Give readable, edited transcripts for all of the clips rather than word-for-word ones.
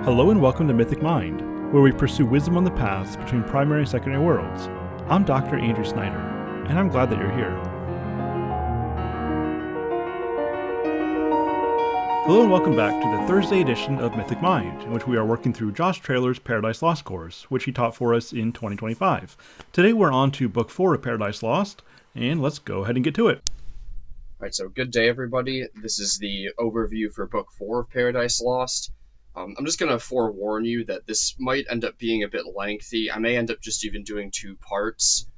Hello and welcome to Mythic Mind, where we pursue wisdom on the paths between primary and secondary worlds. I'm Dr. Andrew Snyder, and I'm glad that you're here. Hello and welcome back to the Thursday edition of Mythic Mind, in which we are working through Josh Traylor's Paradise Lost course, which he taught for us in 2025. Today we're on to Book 4 of Paradise Lost, and let's go ahead and get to it. Alright, so good day everybody. This is the overview for Book 4 of Paradise Lost. I'm just going to forewarn you that this might end up being a bit lengthy. I may end up just even doing two parts.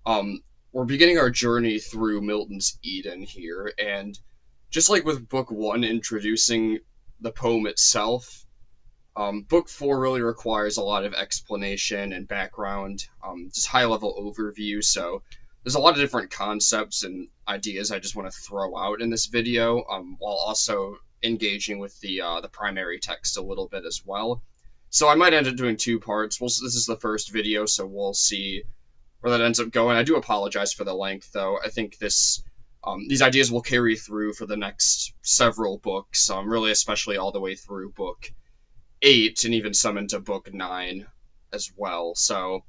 We're beginning our journey through Milton's Eden here, and just like with Book 1 introducing the poem itself, Book 4 really requires a lot of explanation and background, just high-level overview, so there's a lot of different concepts and ideas I just want to throw out in this video, while also engaging with the primary text a little bit as well. So I might end up doing two parts. This is the first video, so we'll see where that ends up going. I do apologize for the length, though. I think these ideas will carry through for the next several books, really especially all the way through Book 8 and even some into Book 9 as well. So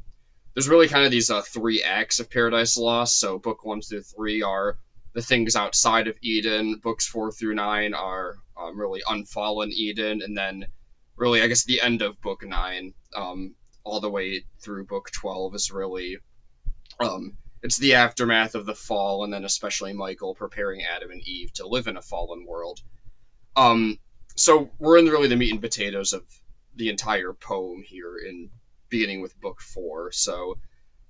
there's really kind of these three acts of Paradise Lost. So Book 1 through 3 are the things outside of Eden. Books 4 through 9 are really Unfallen Eden. And then really, I guess, the end of Book 9 all the way through Book 12 is really, it's the aftermath of the fall, and then especially Michael preparing Adam and Eve to live in a fallen world. So we're in really the meat and potatoes of the entire poem here, in beginning with Book 4. So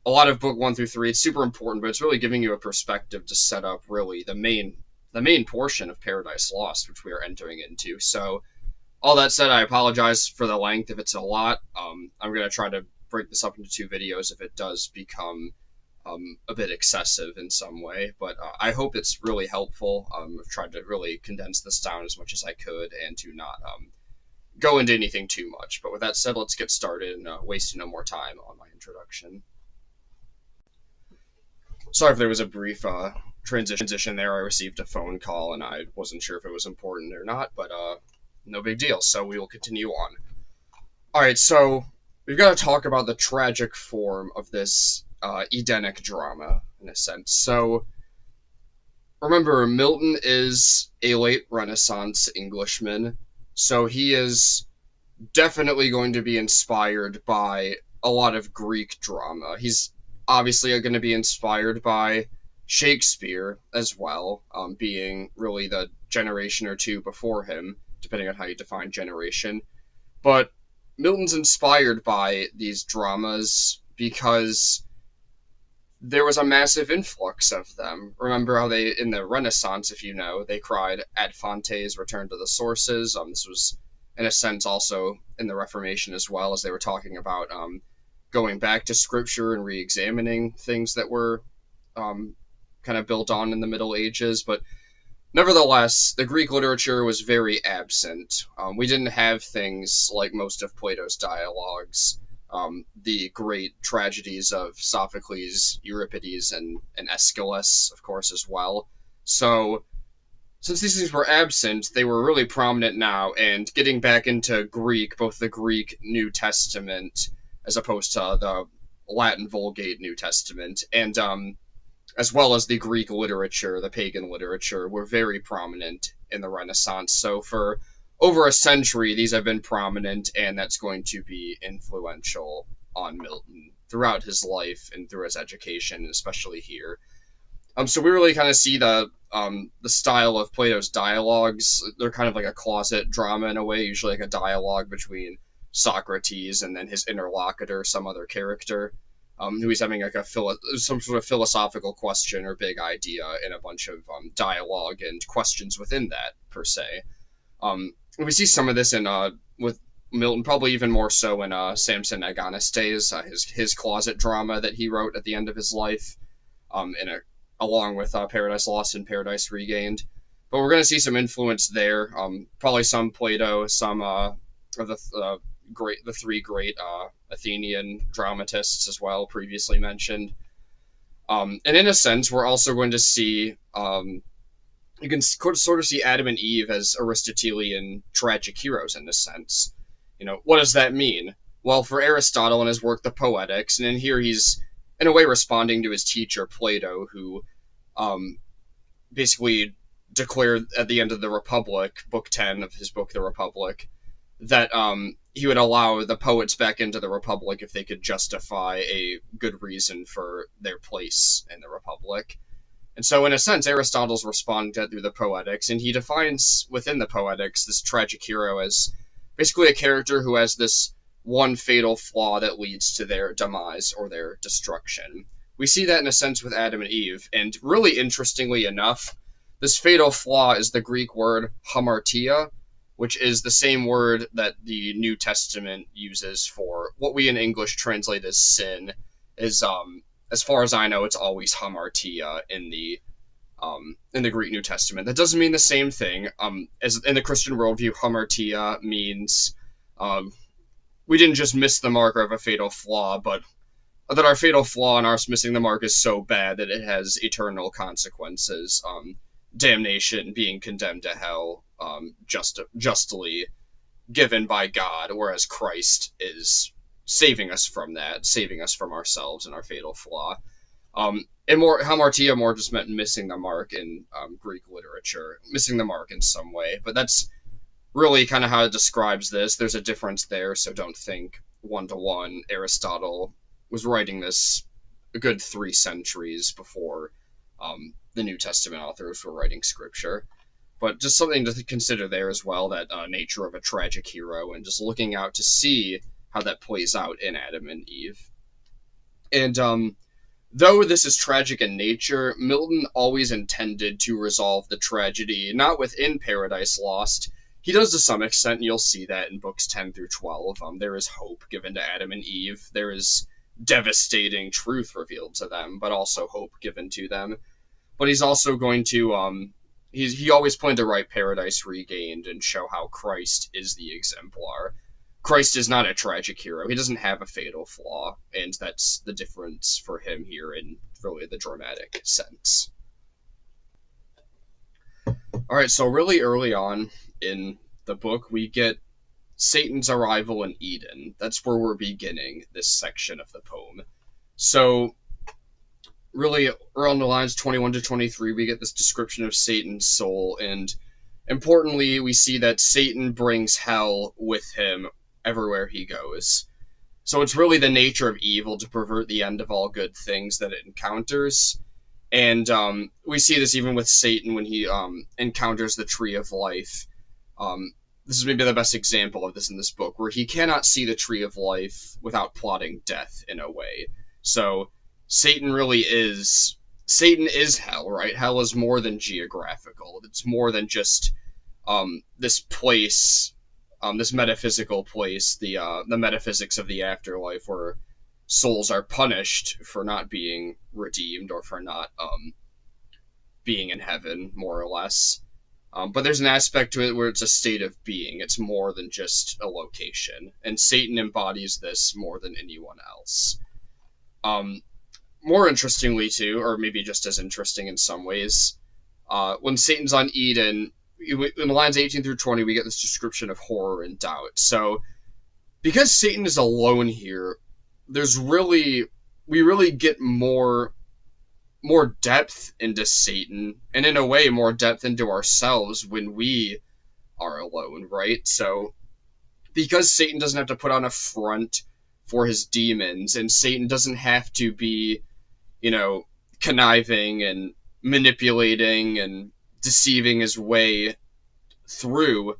a lot of Book 1 through 3, it's super important, but it's really giving you a perspective to set up really the main portion of Paradise Lost, which we are entering into. So all that said, I apologize for the length if it's a lot. I'm going to try to break this up into two videos if it does become a bit excessive in some way, but I hope it's really helpful. I've tried to really condense this down as much as I could and to not go into anything too much. But with that said, let's get started and waste no more time on my introduction. Sorry if there was a brief transition there. I received a phone call and I wasn't sure if it was important or not, but no big deal. So we will continue on. Alright, so we've got to talk about the tragic form of this Edenic drama, in a sense. So remember, Milton is a late Renaissance Englishman, so he is definitely going to be inspired by a lot of Greek drama. He's obviously going to be inspired by Shakespeare as well, being really the generation or two before him, depending on how you define generation. But Milton's inspired by these dramas because there was a massive influx of them. Remember how they, in the Renaissance, if you know, they cried ad fontes, return to the sources. This was, in a sense, also in the Reformation as well, as they were talking about going back to scripture and re-examining things that were kind of built on in the Middle Ages. But nevertheless, the Greek literature was very absent. We didn't have things like most of Plato's dialogues, the great tragedies of Sophocles, Euripides, and Aeschylus, of course, as well. So since these things were absent, they were really prominent now, and getting back into Greek, both the Greek New Testament as opposed to the Latin Vulgate New Testament, and as well as the Greek literature, the pagan literature, were very prominent in the Renaissance. So for over a century, these have been prominent, and that's going to be influential on Milton throughout his life and through his education, especially here. So we really kind of see the style of Plato's dialogues. They're kind of like a closet drama in a way, usually like a dialogue between Socrates and then his interlocutor, some other character, who he's having like some sort of philosophical question or big idea, in a bunch of dialogue and questions within that, per se. We see some of this in with Milton, probably even more so in Samson Agonistes, his closet drama that he wrote at the end of his life, along with Paradise Lost and Paradise Regained. But we're going to see some influence there. Probably some Plato, some of the three great Athenian dramatists as well, previously mentioned. And in a sense, we're also going to see you can sort of see Adam and Eve as Aristotelian tragic heroes in a sense. What does that mean? Well, for Aristotle in his work, The Poetics, and in here he's, in a way, responding to his teacher, Plato, who um, basically declared at the end of the Republic, Book 10 of his book, The Republic, that he would allow the poets back into the Republic if they could justify a good reason for their place in the Republic. And so, in a sense, Aristotle's responding to that through the Poetics, and he defines within the Poetics this tragic hero as basically a character who has this one fatal flaw that leads to their demise or their destruction. We see that in a sense with Adam and Eve, and really interestingly enough, this fatal flaw is the Greek word hamartia, which is the same word that the New Testament uses for what we in English translate as sin. As far as I know, it's always hamartia in the Greek New Testament. That doesn't mean the same thing. As in the Christian worldview, hamartia means we didn't just miss the mark or have a fatal flaw, but that our fatal flaw and us missing the mark is so bad that it has eternal consequences. Damnation, being condemned to hell, justly given by God, whereas Christ is saving us from that, saving us from ourselves and our fatal flaw. And hamartia more just meant missing the mark in Greek literature, missing the mark in some way. But that's really kind of how it describes this. There's a difference there, so don't think one-to-one. Aristotle was writing this a good 3 centuries before the New Testament authors were writing scripture. But just something to consider there as well, that nature of a tragic hero, and just looking out to see how that plays out in Adam and Eve. And though this is tragic in nature, Milton always intended to resolve the tragedy, not within Paradise Lost. He does to some extent, and you'll see that in books 10 through 12. There is hope given to Adam and Eve. There is devastating truth revealed to them, but also hope given to them. But he's also going to, he always planned to write Paradise Regained and show how Christ is the exemplar. Christ is not a tragic hero. He doesn't have a fatal flaw, and that's the difference for him here in really the dramatic sense. Alright, so really early on in the book, we get Satan's arrival in Eden. That's where we're beginning this section of the poem. So, really, around the lines 21 to 23, we get this description of Satan's soul, and importantly, we see that Satan brings hell with him everywhere he goes. So it's really the nature of evil to pervert the end of all good things that it encounters. And we see this even with Satan when he encounters the tree of life. This is maybe the best example of this in this book, where he cannot see the tree of life without plotting death in a way. So Satan is hell, right? Hell is more than geographical. It's more than just this place, this metaphysical place, the metaphysics of the afterlife, where souls are punished for not being redeemed or for not being in heaven, more or less. But there's an aspect to it where it's a state of being. It's more than just a location. And Satan embodies this more than anyone else. More interestingly, too, or maybe just as interesting in some ways, when Satan's on Eden, in lines 18 through 20, we get this description of horror and doubt. So, because Satan is alone here, we really get more depth into Satan, and in a way, more depth into ourselves when we are alone, right? So, because Satan doesn't have to put on a front for his demons, and Satan doesn't have to be, conniving and manipulating and deceiving his way through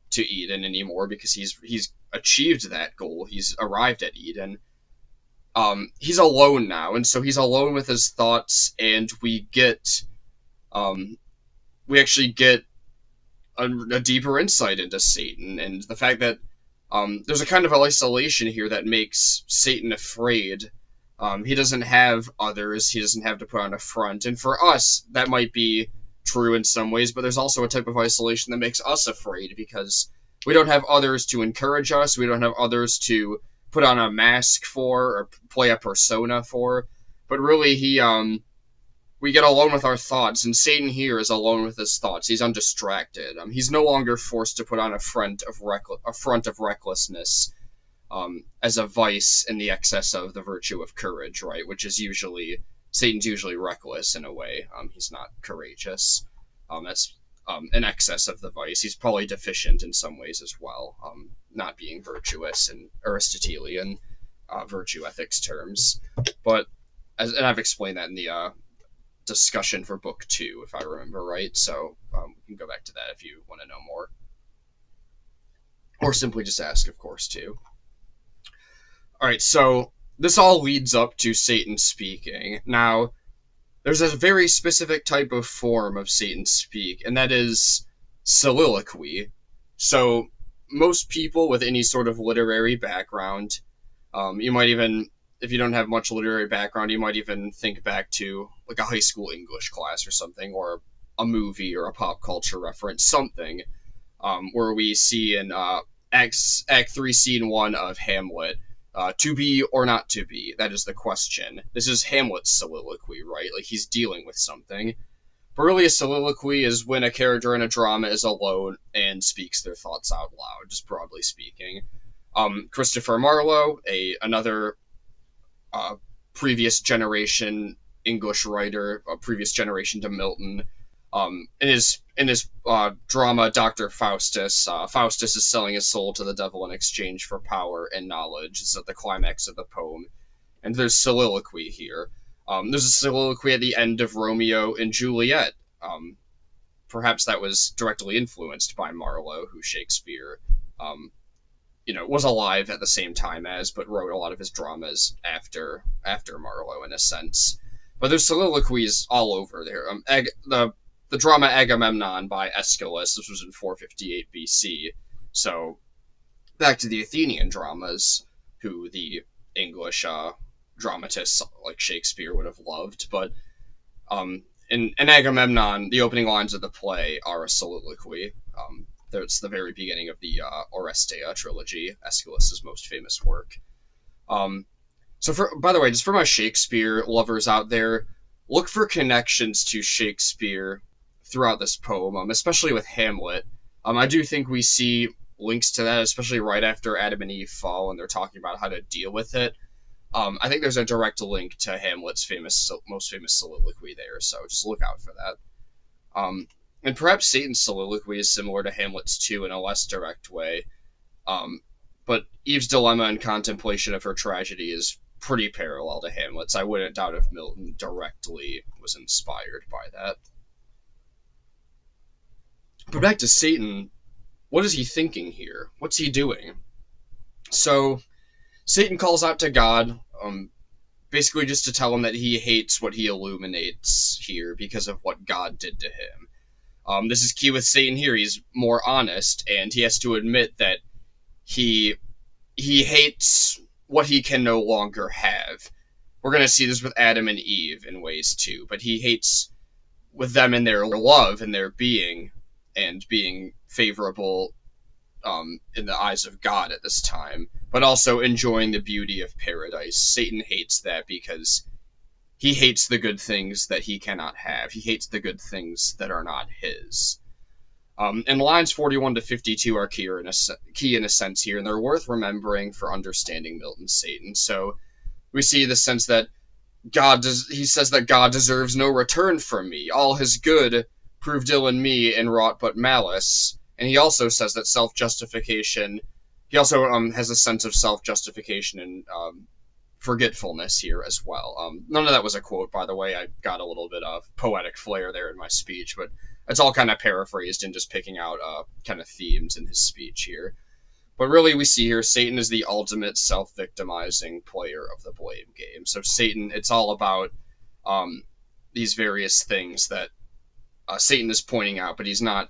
to Eden anymore, because he's achieved that goal. He's arrived at Eden. He's alone now, and so he's alone with his thoughts, and we actually get a deeper insight into Satan, and the fact that there's a kind of isolation here that makes Satan afraid. He doesn't have others, he doesn't have to put on a front, and for us, that might be true in some ways, but there's also a type of isolation that makes us afraid, because we don't have others to encourage us, we don't have others to put on a mask for, or play a persona for, but really he we get alone with our thoughts, and Satan here is alone with his thoughts. He's undistracted. He's no longer forced to put on a front of recklessness, as a vice in the excess of the virtue of courage, right? Which is usually Satan's usually reckless in a way. He's not courageous. That's in excess of the vice. He's probably deficient in some ways as well, not being virtuous in Aristotelian virtue ethics terms. But and I've explained that in the discussion for book 2, if I remember right. So we can go back to that if you want to know more, or simply just ask, of course, too. All right, so this all leads up to Satan speaking. Now, there's a very specific type of form of Satan speak, and that is soliloquy. So most people with any sort of literary background, you might even, if you don't have much literary background, you might even think back to like a high school English class or something, or a movie or a pop culture reference, something, where we see in Act 3, Scene 1 of Hamlet, to be or not to be, that is the question. This is Hamlet's soliloquy, right? Like, he's dealing with something. But really, a soliloquy is when a character in a drama is alone and speaks their thoughts out loud, just broadly speaking. Christopher Marlowe, another previous generation English writer, a previous generation to Milton, in his drama Dr. Faustus, Faustus is selling his soul to the devil in exchange for power and knowledge. It's at the climax of the poem, and there's soliloquy here. There's a soliloquy at the end of Romeo and Juliet. Perhaps that was directly influenced by Marlowe, who Shakespeare, was alive at the same time as, but wrote a lot of his dramas after Marlowe, in a sense. But there's soliloquies all over there. The drama Agamemnon by Aeschylus, this was in 458 BC. So, back to the Athenian dramas, who the English dramatists like Shakespeare would have loved. But in Agamemnon, the opening lines of the play are a soliloquy. It's the very beginning of the Orestea trilogy, Aeschylus' most famous work. By the way, just for my Shakespeare lovers out there, look for connections to Shakespeare throughout this poem, especially with Hamlet. I do think we see links to that, especially right after Adam and Eve fall, and they're talking about how to deal with it. I think there's a direct link to Hamlet's most famous soliloquy there, so just look out for that. And perhaps Satan's soliloquy is similar to Hamlet's too, in a less direct way. But Eve's dilemma and contemplation of her tragedy is pretty parallel to Hamlet's. I wouldn't doubt if Milton directly was inspired by that. But back to Satan, what is he thinking here? What's he doing? So, Satan calls out to God, basically just to tell him that he hates what he illuminates here because of what God did to him. This is key with Satan here. He's more honest, and he has to admit that he hates what he can no longer have. We're going to see this with Adam and Eve in ways too, but he hates with them in their love and their being, and being favorable in the eyes of God at this time, but also enjoying the beauty of paradise. Satan hates that because he hates the good things that he cannot have. He hates the good things that are not his. And lines 41 to 52 are key in a sense here, and they're worth remembering for understanding Milton's Satan. So we see the sense that he says that God deserves no return from me. All his good proved ill in me and wrought but malice. And he also says that self-justification, he also has a sense of self-justification and forgetfulness here as well. None of that was a quote, by the way. I got a little bit of poetic flair there in my speech, but it's all kind of paraphrased and just picking out kind of themes in his speech here. But really, we see here Satan is the ultimate self-victimizing player of the blame game. So Satan, it's all about these various things that Satan is pointing out, but he's not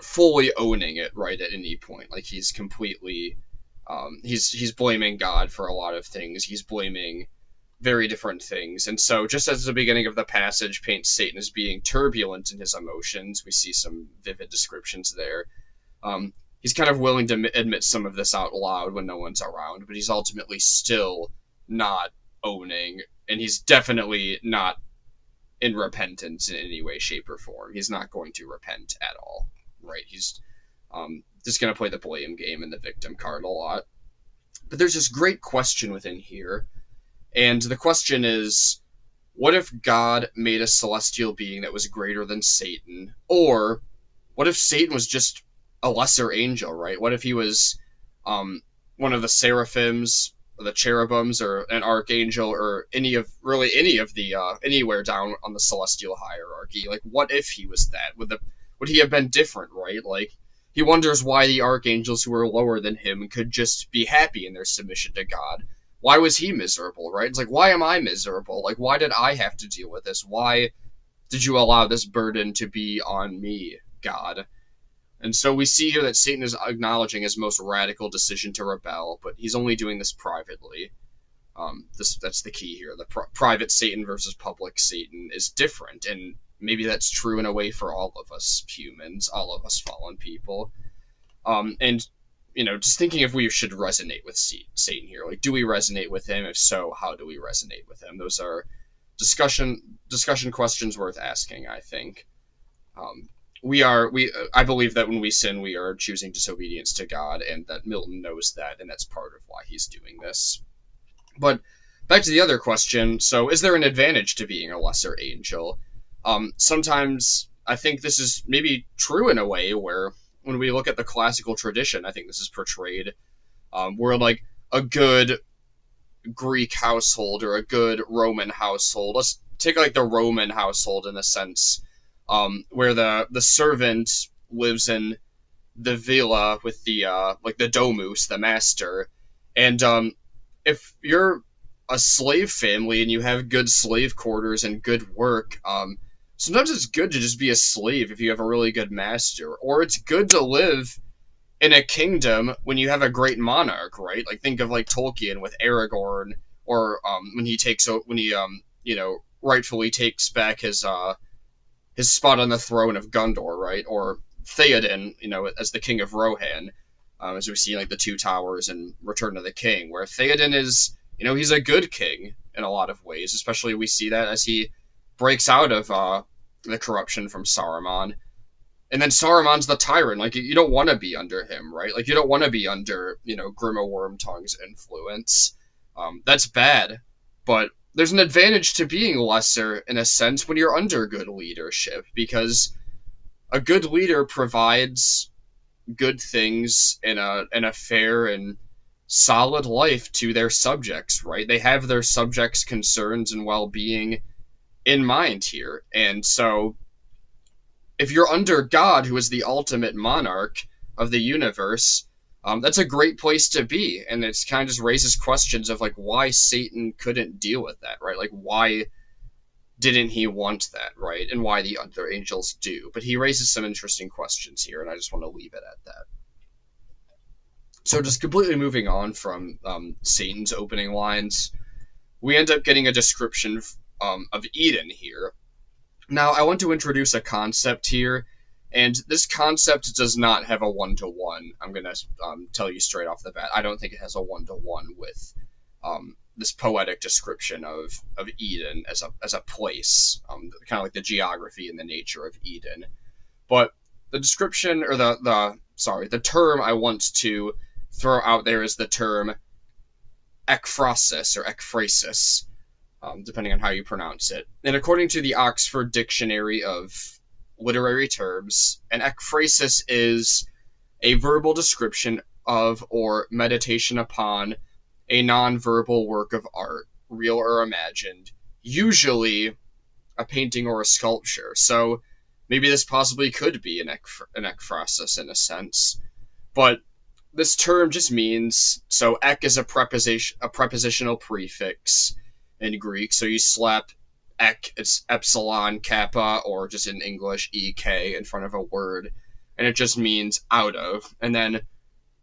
fully owning it right at any point. Like, he's completely he's blaming God for a lot of things. He's blaming very different things. And so, just as the beginning of the passage paints Satan as being turbulent in his emotions, we see some vivid descriptions there. He's kind of willing to admit some of this out loud when no one's around, but he's ultimately still not owning, and he's definitely not in repentance in any way, shape, or form. He's not going to repent at all, right? He's just going to play the blame game and the victim card a lot. But there's this great question within here, and the question is, what if God made a celestial being that was greater than Satan? Or what if Satan was just a lesser angel, right? What if he was one of the seraphims, or the cherubims, or an archangel, or any of the anywhere down on the celestial hierarchy? Like, what if he was that? Would he have been different, right? Like, he wonders why the archangels who were lower than him could just be happy in their submission to God. Why was he miserable, right? It's like, why am I miserable? Like, why did I have to deal with this? Why did you allow this burden to be on me, God? And so we see here that Satan is acknowledging his most radical decision to rebel, but he's only doing this privately. That's the key here. The private Satan versus public Satan is different, and maybe that's true in a way for all of us humans, all of us fallen people. And, just thinking if we should resonate with Satan here. Like, do we resonate with him? If so, how do we resonate with him? Those are discussion questions worth asking, I think. I believe that when we sin, we are choosing disobedience to God, and that Milton knows that, and that's part of why he's doing this. But back to the other question, so is there an advantage to being a lesser angel? Sometimes I think this is maybe true in a way where when we look at the classical tradition, I think this is portrayed, where like a good Greek household or a good Roman household, let's take like the Roman household in a sense, where the servant lives in the villa with the the domus, the master, and if you're a slave family and you have good slave quarters and good work, sometimes it's good to just be a slave if you have a really good master, or it's good to live in a kingdom when you have a great monarch, right? Like, think of like Tolkien with Aragorn, or when he rightfully takes back his spot on the throne of Gondor, right? Or Theoden, as the king of Rohan, as we see like the Two Towers and Return of the King, where Theoden is, he's a good king in a lot of ways. Especially we see that as he breaks out of the corruption from Saruman. And then Saruman's the tyrant. Like, you don't want to be under him, right? Like, you don't want to be under, Grima Wormtongue's influence. That's bad, but there's an advantage to being lesser in a sense when you're under good leadership, because a good leader provides good things in a fair and solid life to their subjects, right? They have their subjects' concerns and well-being in mind here. And so if you're under God, who is the ultimate monarch of the universe, that's a great place to be. And it's kind of just raises questions of like why Satan couldn't deal with that, right? Like, why didn't he want that, right? And why the other angels do. But he raises some interesting questions here, and I just want to leave it at that. So just completely moving on from Satan's opening lines, we end up getting a description of Eden here. Now, I want to introduce a concept here, and this concept does not have a one-to-one. I'm going to tell you straight off the bat. I don't think it has a one-to-one with this poetic description of Eden as a place, kind of like the geography and the nature of Eden. But the description, or the term I want to throw out there is the term ekphrasis or ekphrasis, depending on how you pronounce it. And according to the Oxford Dictionary of Literary Terms, an ekphrasis is a verbal description of or meditation upon a non-verbal work of art, real or imagined, usually a painting or a sculpture. So maybe this possibly could be an ekphrasis in a sense. But this term just means, so ek is a prepositional prefix in Greek, so you slap ek, it's epsilon, kappa, or just in English, ek, in front of a word, and it just means out of. And then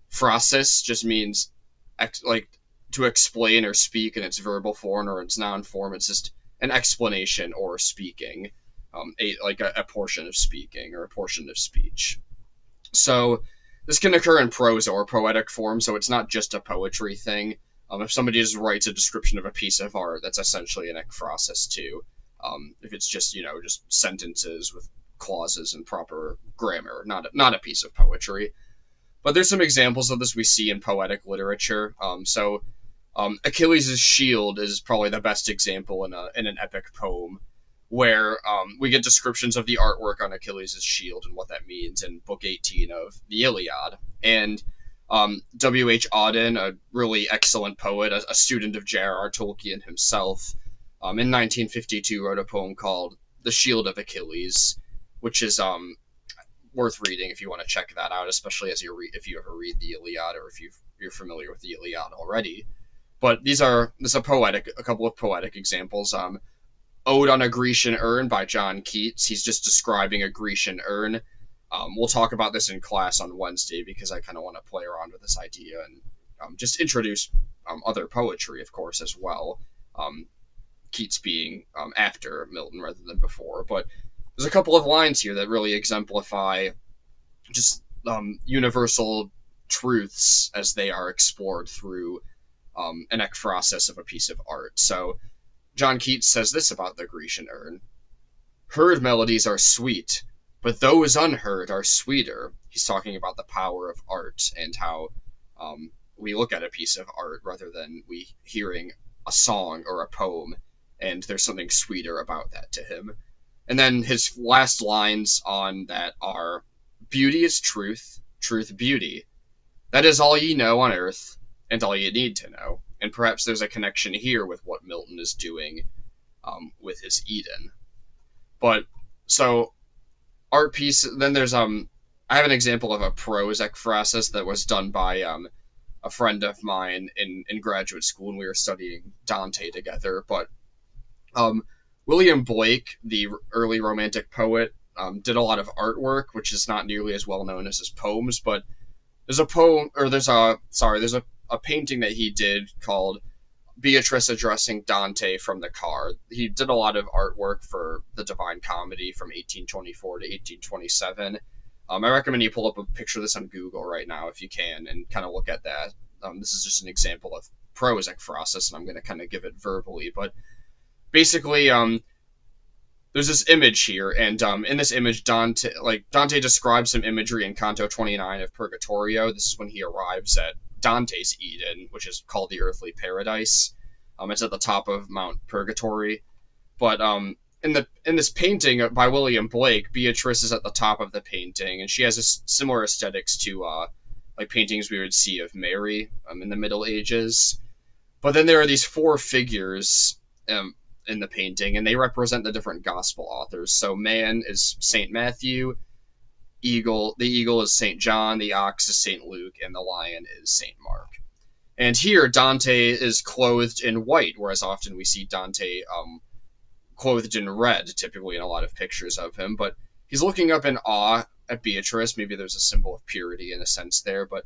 phrasis just means like to explain or speak in its verbal form or its noun form. It's just an explanation or speaking, a portion of speaking or a portion of speech. So this can occur in prose or poetic form, so it's not just a poetry thing. If somebody just writes a description of a piece of art, that's essentially an ekphrasis too. if it's just just sentences with clauses and proper grammar, not a piece of poetry. But there's some examples of this we see in poetic literature. Achilles' shield is probably the best example in an epic poem, where we get descriptions of the artwork on Achilles' shield and what that means in Book 18 of the Iliad. And W.H. Auden, a really excellent poet, a student of J.R.R. Tolkien himself, in 1952 wrote a poem called "The Shield of Achilles," which is worth reading if you want to check that out, especially as if you ever read the Iliad or if you're familiar with the Iliad already. But there's a couple of poetic examples. Ode on a Grecian Urn by John Keats. He's just describing a Grecian urn. We'll talk about this in class on Wednesday because I kind of want to play around with this idea and just introduce other poetry, of course, as well. Keats being after Milton rather than before. But there's a couple of lines here that really exemplify just universal truths as they are explored through an ekphrasis of a piece of art. So John Keats says this about the Grecian urn: "Heard melodies are sweet, but those unheard are sweeter." He's talking about the power of art and how we look at a piece of art rather than we hearing a song or a poem, and there's something sweeter about that to him. And then his last lines on that are, "Beauty is truth, truth beauty. That is all ye know on earth, and all ye need to know." And perhaps there's a connection here with what Milton is doing with his Eden. But so art piece. Then there's I have an example of a prose ekphrasis that was done by a friend of mine in graduate school, and we were studying Dante together. But William Blake, the early Romantic poet, did a lot of artwork, which is not nearly as well known as his poems. But there's a painting that he did called Beatrice Addressing Dante from the Car. He did a lot of artwork for the Divine Comedy from 1824 to 1827. I recommend you pull up a picture of this on Google right now if you can and kind of look at that. This is just an example of prose ekphrasis, and I'm going to kind of give it verbally. But basically, there's this image here, and in this image, Dante describes some imagery in Canto 29 of Purgatorio. This is when he arrives at Dante's Eden, which is called the Earthly Paradise. It's at the top of Mount Purgatory. But in this painting by William Blake, Beatrice is at the top of the painting, and she has a similar aesthetics to like paintings we would see of Mary in the Middle Ages. But then there are these four figures in the painting, and they represent the different gospel authors. So man is Saint Matthew, the eagle is Saint John, the ox is Saint Luke, and the lion is Saint Mark. And here Dante is clothed in white, whereas often we see Dante clothed in red, typically in a lot of pictures of him. But he's looking up in awe at Beatrice. Maybe there's a symbol of purity in a sense there, but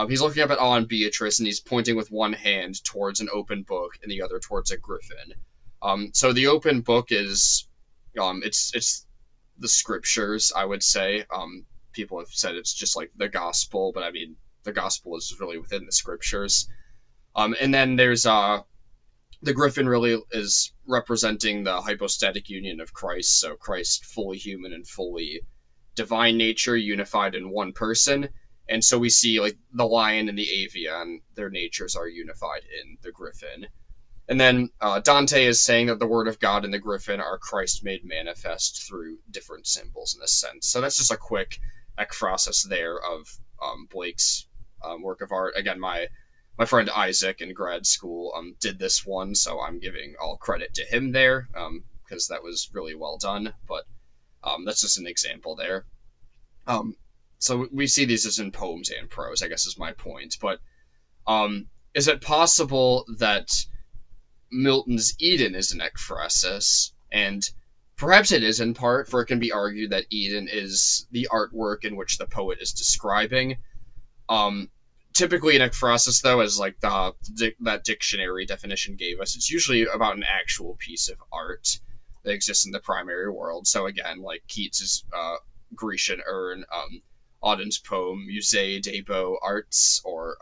he's looking up at awe on Beatrice, and he's pointing with one hand towards an open book and the other towards a griffin. So the open book is it's the scriptures, I would say. People have said it's just like the gospel, but I mean the gospel is really within the scriptures. And then there's the griffin really is representing the hypostatic union of Christ, so Christ fully human and fully divine nature unified in one person. And so we see like the lion and the avian, their natures are unified in the griffin. And then Dante is saying that the word of God and the griffin are Christ made manifest through different symbols in a sense. So that's just a quick ekphrasis there of Blake's work of art. Again, my friend Isaac in grad school did this one, so I'm giving all credit to him there because that was really well done. But that's just an example there. So we see these as in poems and prose, I guess is my point. But is it possible that Milton's Eden is an ekphrasis? And perhaps it is in part, for it can be argued that Eden is the artwork in which the poet is describing. Typically an ekphrasis, though, as like that dictionary definition gave us, it's usually about an actual piece of art that exists in the primary world. So again, like Keats's Grecian urn, Auden's poem Musée des Beaux Arts, or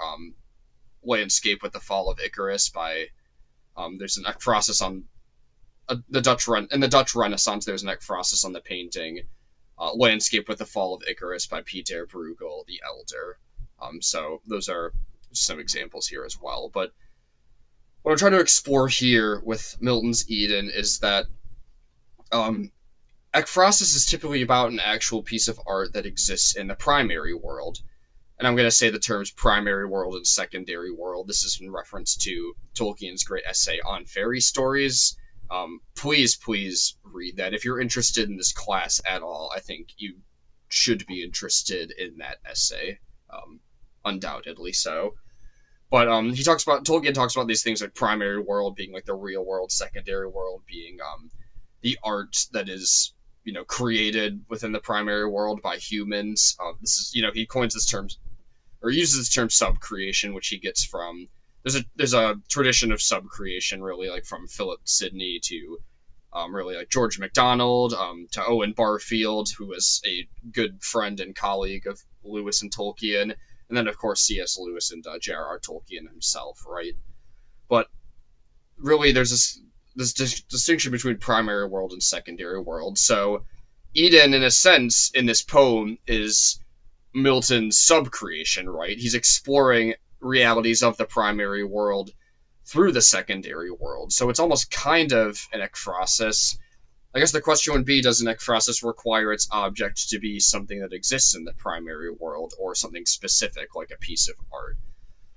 Landscape with the Fall of Icarus by there's an ekphrasis on the Dutch Renaissance, there's an ekphrasis on the painting Landscape with the Fall of Icarus by Pieter Bruegel the Elder. So those are some examples here as well. But what I'm trying to explore here with Milton's Eden is that ekphrasis is typically about an actual piece of art that exists in the primary world. And I'm going to say the terms primary world and secondary world. This is in reference to Tolkien's great essay on fairy stories. Please read that. If you're interested in this class at all, I think you should be interested in that essay. Undoubtedly so. But Tolkien talks about these things like primary world being like the real world, secondary world being the art that is created within the primary world by humans. This is he coins this term or uses this term subcreation, which he gets from there's a tradition of subcreation really like from Philip Sidney to really like George MacDonald to Owen Barfield, who was a good friend and colleague of Lewis and Tolkien, and then of course C.S. Lewis and J.R.R. Tolkien himself, right? But really there's this distinction between primary world and secondary world. So Eden, in a sense, in this poem is Milton's subcreation, right? He's exploring realities of the primary world through the secondary world. So it's almost kind of an ekphrasis. I guess the question would be, does an ekphrasis require its object to be something that exists in the primary world or something specific like a piece of art?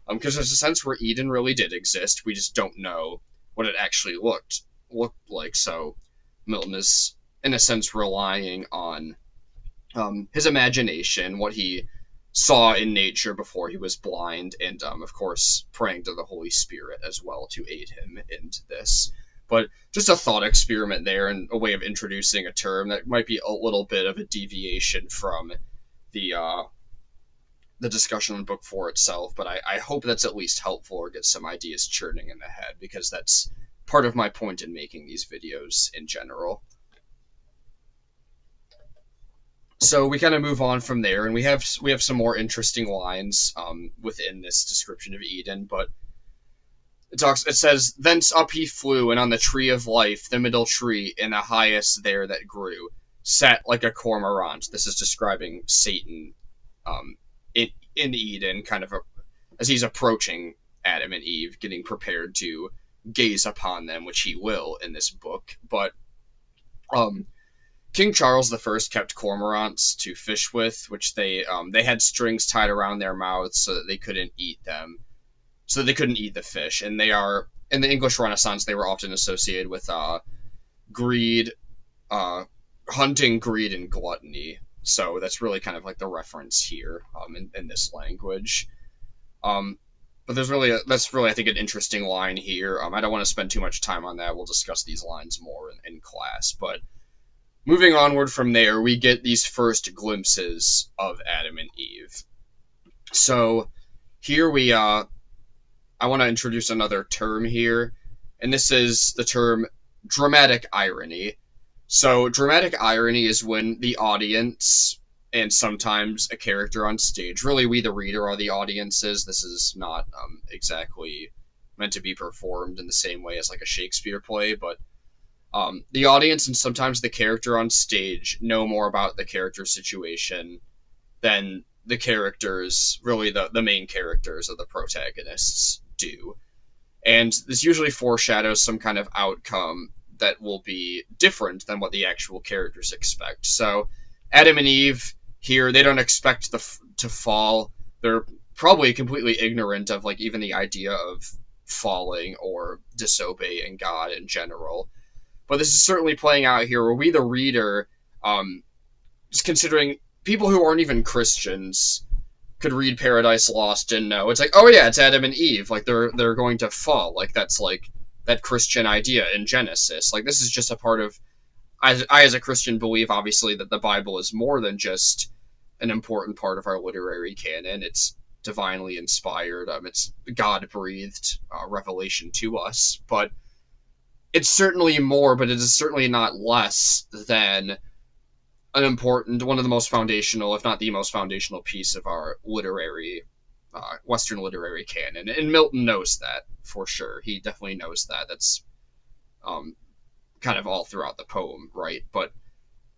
Because there's a sense where Eden really did exist. We just don't know what it actually looked like. So Milton is, in a sense, relying on his imagination, what he saw in nature before he was blind, and of course praying to the Holy Spirit as well to aid him in this. But just a thought experiment there, and a way of introducing a term that might be a little bit of a deviation from the discussion in Book 4 itself, but I hope that's at least helpful or gets some ideas churning in the head, because that's part of my point in making these videos in general. So we kind of move on from there, and we have some more interesting lines within this description of Eden, but it says, "Thence up he flew, and on the tree of life, the middle tree, in the highest there that grew, sat like a cormorant." This is describing Satan in Eden, kind of as he's approaching Adam and Eve, getting prepared to gaze upon them, which he will in this book. But King Charles I kept cormorants to fish with, which they had strings tied around their mouths so that they couldn't eat them, so they couldn't eat the fish. And they are, in the English Renaissance, they were often associated with greed, hunting, greed, and gluttony. So that's really kind of like the reference here in this language. But that's really, I think, an interesting line here. I don't want to spend too much time on that. We'll discuss these lines more in class. But moving onward from there, we get these first glimpses of Adam and Eve. So here I want to introduce another term here, and this is the term dramatic irony. So dramatic irony is when the audience, and sometimes a character on stage, really we the reader are the audiences. This is not exactly meant to be performed in the same way as like a Shakespeare play, but the audience and sometimes the character on stage know more about the character situation than the characters, really the main characters of the protagonists do. And this usually foreshadows some kind of outcome that will be different than what the actual characters expect. So Adam and Eve here, they don't expect to fall. They're probably completely ignorant of like even the idea of falling or disobeying God in general. But this is certainly playing out here where we, the reader, just considering people who aren't even Christians could read Paradise Lost and know it's like, oh yeah, it's Adam and Eve. Like they're going to fall. Like that's like that Christian idea in Genesis. Like this is just a part of. I as a Christian believe obviously that the Bible is more than just an important part of our literary canon. It's divinely inspired. It's God-breathed revelation to us, but it's certainly more, but it is certainly not less than an important, one of the most foundational, if not the most foundational piece of our literary, Western literary canon. And Milton knows that, for sure. He definitely knows that. That's kind of all throughout the poem, right? But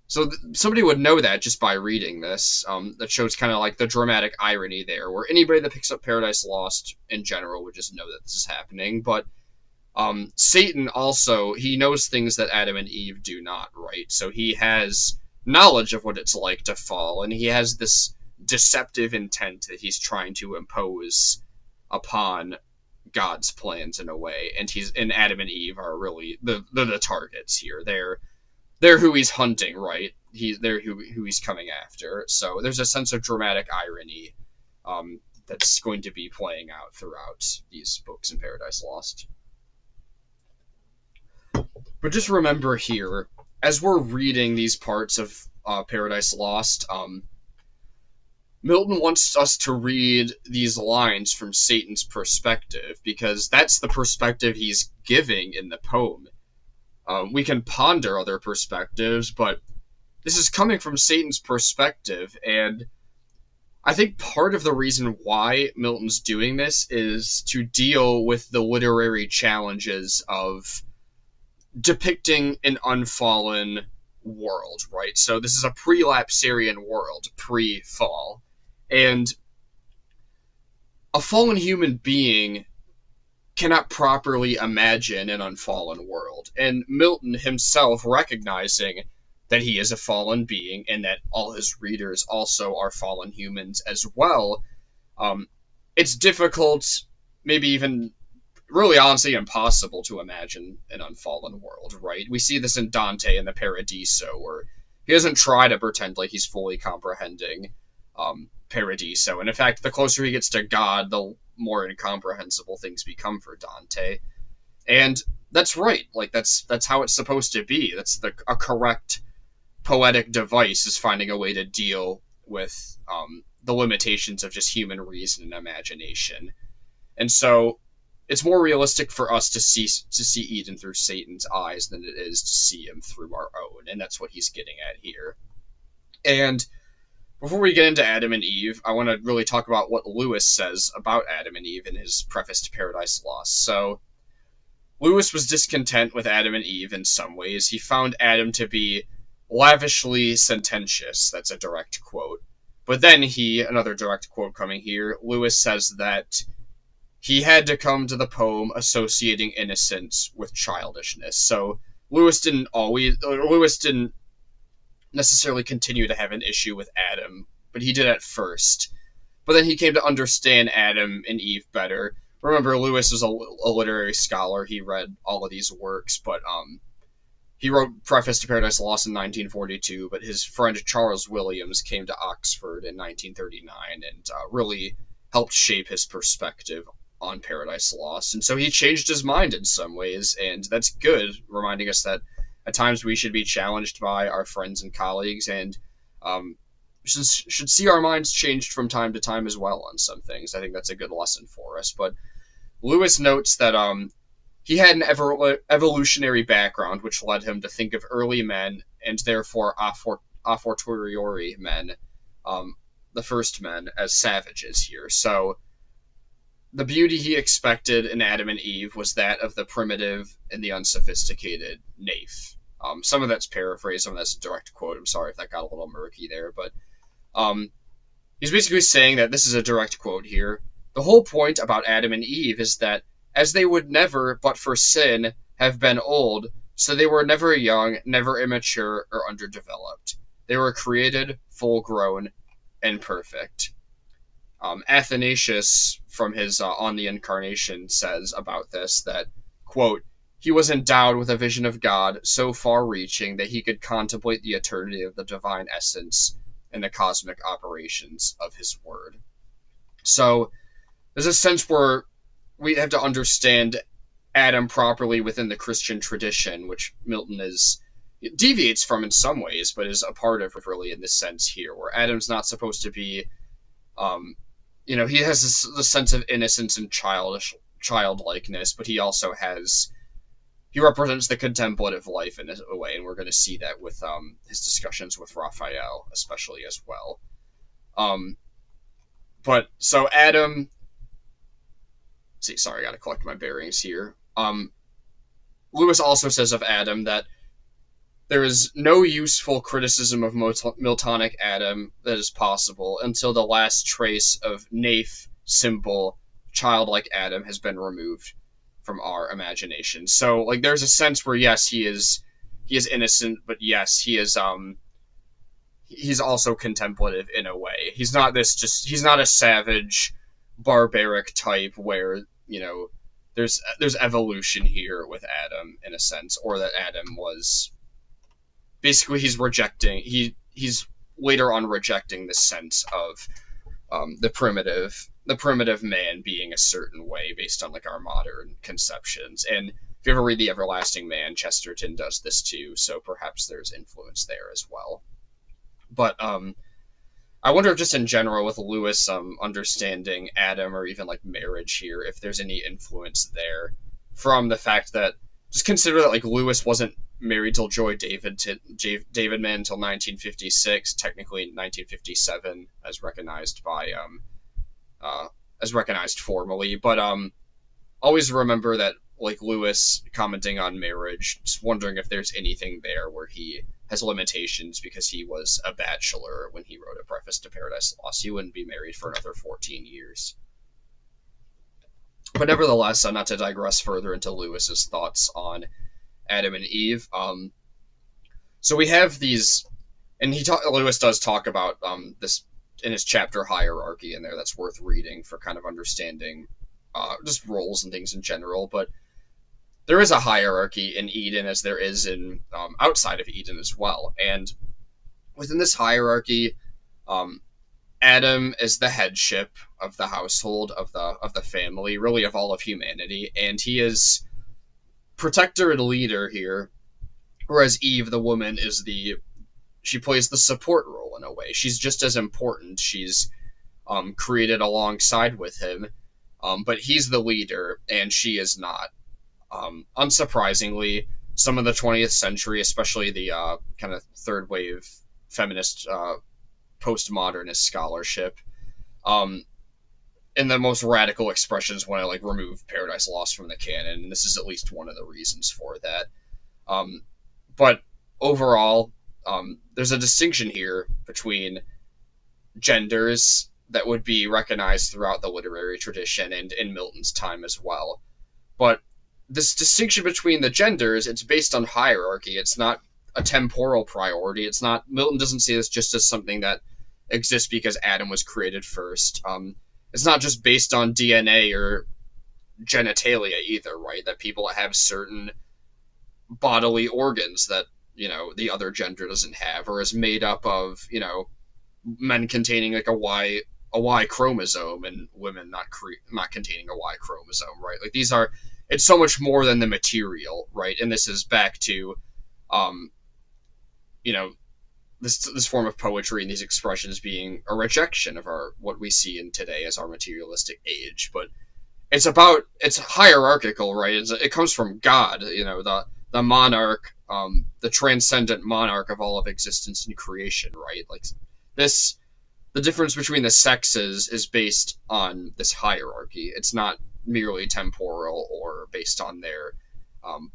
so somebody would know that just by reading this. That shows kind of like the dramatic irony there, where anybody that picks up Paradise Lost in general would just know that this is happening. But Satan also, he knows things that Adam and Eve do not, right? So he has knowledge of what it's like to fall, and he has this deceptive intent that he's trying to impose upon God's plans in a way. And Adam and Eve are really the targets here. They're who he's hunting, right? They're who he's coming after. So there's a sense of dramatic irony that's going to be playing out throughout these books in Paradise Lost. But just remember here, as we're reading these parts of Paradise Lost, Milton wants us to read these lines from Satan's perspective, because that's the perspective he's giving in the poem. We can ponder other perspectives, but this is coming from Satan's perspective, and I think part of the reason why Milton's doing this is to deal with the literary challenges of depicting an unfallen world, right? So this is a pre-Lapsarian world, pre-fall, and a fallen human being cannot properly imagine an unfallen world. And Milton himself, recognizing that he is a fallen being and that all his readers also are fallen humans as well, it's difficult, maybe even really honestly impossible to imagine an unfallen world, right? We see this in Dante in the Paradiso, where he doesn't try to pretend like he's fully comprehending Paradiso. And in fact, the closer he gets to God, the more incomprehensible things become for Dante. And that's right. Like, that's how it's supposed to be. That's a correct poetic device, is finding a way to deal with the limitations of just human reason and imagination. And so it's more realistic for us to see Eden through Satan's eyes than it is to see him through our own, and that's what he's getting at here. And before we get into Adam and Eve, I want to really talk about what Lewis says about Adam and Eve in his preface to Paradise Lost. So Lewis was discontent with Adam and Eve in some ways. He found Adam to be lavishly sententious. That's a direct quote. But then another direct quote coming here, Lewis says that he had to come to the poem associating innocence with childishness. So Lewis didn't necessarily continue to have an issue with Adam, but he did at first. But then he came to understand Adam and Eve better. Remember, Lewis was a literary scholar. He read all of these works, but he wrote Preface to Paradise Lost in 1942, but his friend Charles Williams came to Oxford in 1939 and really helped shape his perspective on Paradise Lost. And so he changed his mind in some ways, and that's good, reminding us that at times we should be challenged by our friends and colleagues, and should see our minds changed from time to time as well on some things. I think that's a good lesson for us. But Lewis notes that he had an evolutionary background, which led him to think of early men, and therefore a fortiori men, the first men, as savages here. So the beauty he expected in Adam and Eve was that of the primitive and the unsophisticated naif. Some of that's paraphrased, some of that's a direct quote. I'm sorry if that got a little murky there, but he's basically saying that, this is a direct quote here, the whole point about Adam and Eve is that as they would never, but for sin, have been old, so they were never young, never immature, or underdeveloped. They were created, full-grown, and perfect. Athanasius, from his On the Incarnation, says about this that, quote, he was endowed with a vision of God so far-reaching that he could contemplate the eternity of the divine essence and the cosmic operations of his word. So there's a sense where we have to understand Adam properly within the Christian tradition, which Milton deviates from in some ways, but is a part of really in this sense here, where Adam's not supposed to be, he has the sense of innocence and childlikeness, but he also he represents the contemplative life in a way, and we're going to see that with his discussions with Raphael, especially as well. But so Adam, I got to collect my bearings here. Lewis also says of Adam that there is no useful criticism of Miltonic Adam that is possible until the last trace of naif, simple, childlike Adam has been removed from our imagination. So, like, there's a sense where yes, he is innocent, but yes, he's also contemplative in a way. He's not a savage, barbaric type where there's evolution here with Adam in a sense, or that Adam was basically he's later on rejecting the sense of the primitive man being a certain way based on like our modern conceptions. And if you ever read The Everlasting Man, Chesterton does this too, so perhaps there's influence there as well. But I wonder if just in general with Lewis understanding Adam or even like marriage here, if there's any influence there from the fact that just consider that like Lewis wasn't married till David Man until 1956, technically 1957 as recognized by as recognized formally, but always remember that like Lewis commenting on marriage, just wondering if there's anything there where he has limitations because he was a bachelor when he wrote a preface to Paradise Lost. He wouldn't be married for another 14 years. But nevertheless, not to digress further into Lewis's thoughts on Adam and Eve. So we have these, and Lewis does talk about this in his chapter hierarchy in there. That's worth reading for kind of understanding just roles and things in general. But there is a hierarchy in Eden as there is in outside of Eden as well. And within this hierarchy, Adam is the headship of the household, of the family, really of all of humanity, and he is protector and leader here. Whereas Eve, the woman, she plays the support role in a way. She's just as important. She's created alongside with him, but he's the leader and she is not. Unsurprisingly, some of the 20th century, especially the kind of third wave feminist postmodernist scholarship, in the most radical expressions want to like remove Paradise Lost from the canon, and this is at least one of the reasons for that. But overall, there's a distinction here between genders that would be recognized throughout the literary tradition and in Milton's time as well. But this distinction between the genders, it's based on hierarchy. It's not a temporal priority. It's not, Milton doesn't see this just as something that exists because Adam was created first. It's not just based on DNA or genitalia either, right? That people have certain bodily organs that, the other gender doesn't have, or is made up of, men containing like a Y chromosome and women not containing a Y chromosome, right? Like it's so much more than the material, right? And this is back to, this form of poetry and these expressions being a rejection of what we see in today as our materialistic age. But it's hierarchical, right? It comes from God, the monarch, the transcendent monarch of all of existence and creation, right? Like the difference between the sexes is based on this hierarchy. It's not merely temporal or based on their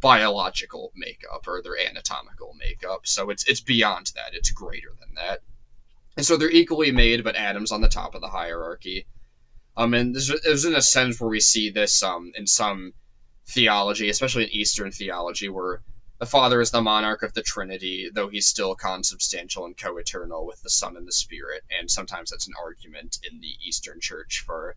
biological makeup or their anatomical makeup. So it's beyond that. It's greater than that. And so they're equally made, but Adam's on the top of the hierarchy. And there's in a sense where we see this in some theology, especially in Eastern theology, where the Father is the monarch of the Trinity, though he's still consubstantial and co-eternal with the Son and the Spirit. And sometimes that's an argument in the Eastern Church for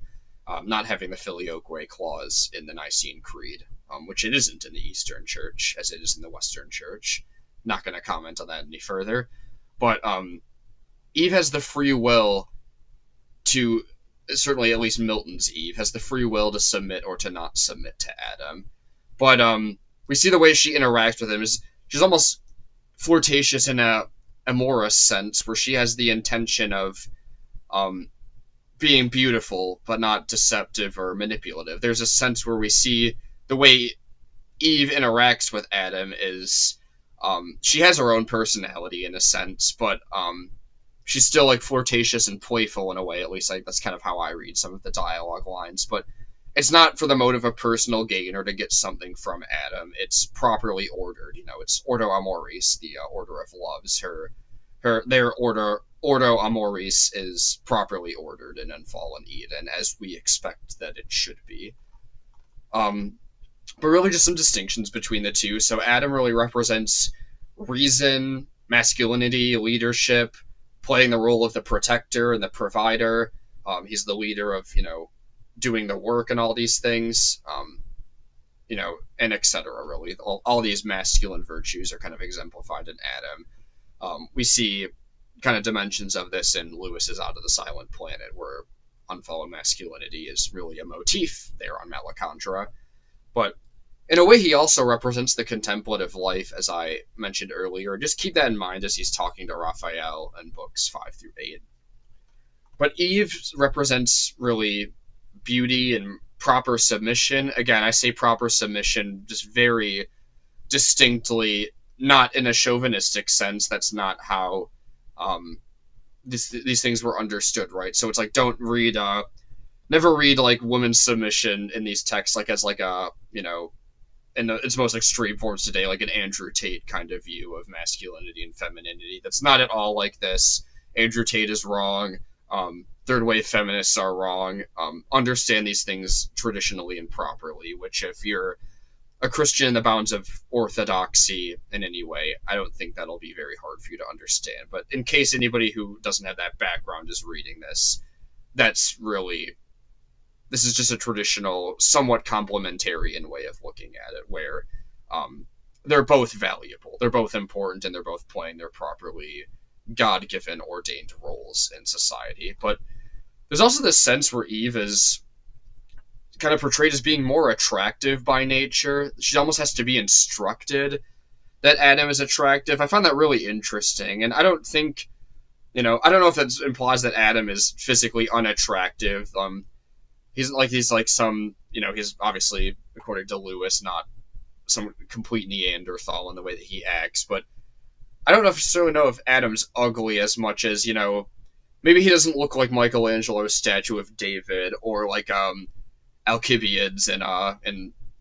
not having the Filioque clause in the Nicene Creed, which it isn't in the Eastern Church, as it is in the Western Church. Not going to comment on that any further. But Eve has the free will to, certainly at least Milton's Eve, has the free will to submit or to not submit to Adam. But we see the way she interacts with him is she's almost flirtatious in a amorous sense, where she has the intention of being beautiful, but not deceptive or manipulative. There's a sense where we see the way Eve interacts with Adam is she has her own personality in a sense, but she's still like flirtatious and playful in a way. At least that's kind of how I read some of the dialogue lines. But it's not for the motive of personal gain or to get something from Adam. It's properly ordered. It's Ordo Amoris, the Order of Loves. Their Ordo Amoris is properly ordered in Unfallen Eden, as we expect that it should be. Um, but really just some distinctions between the two. So Adam really represents reason, masculinity, leadership, playing the role of the protector and the provider. He's the leader of, doing the work and all these things, and etc. Really, all these masculine virtues are kind of exemplified in Adam. We see kind of dimensions of this in Lewis's Out of the Silent Planet, where unfallen masculinity is really a motif there on Malacandra. But in a way, he also represents the contemplative life, as I mentioned earlier. Just keep that in mind as he's talking to Raphael in books 5 through 8. But Eve represents really beauty and proper submission. Again, I say proper submission just very distinctly, not in a chauvinistic sense. That's not how these things were understood, right? So it's like, don't read, never read like women's submission in these texts like as like a, in its most extreme forms today, like an Andrew Tate kind of view of masculinity and femininity. That's not at all like this. Andrew Tate is wrong. Third wave feminists are wrong. Understand these things traditionally and properly, which if you're a Christian in the bounds of orthodoxy in any way, I don't think that'll be very hard for you to understand. But in case anybody who doesn't have that background is reading this, this is just a traditional, somewhat complementarian way of looking at it, where they're both valuable, they're both important, and they're both playing their properly God-given, ordained roles in society. But there's also this sense where Eve is kind of portrayed as being more attractive by nature. She almost has to be instructed that Adam is attractive. I find that really interesting, and I don't think, I don't know if that implies that Adam is physically unattractive. He's like some, he's obviously, according to Lewis, not some complete Neanderthal in the way that he acts, but I don't necessarily know if Adam's ugly as much as, maybe he doesn't look like Michelangelo's statue of David, or like Alcibiades in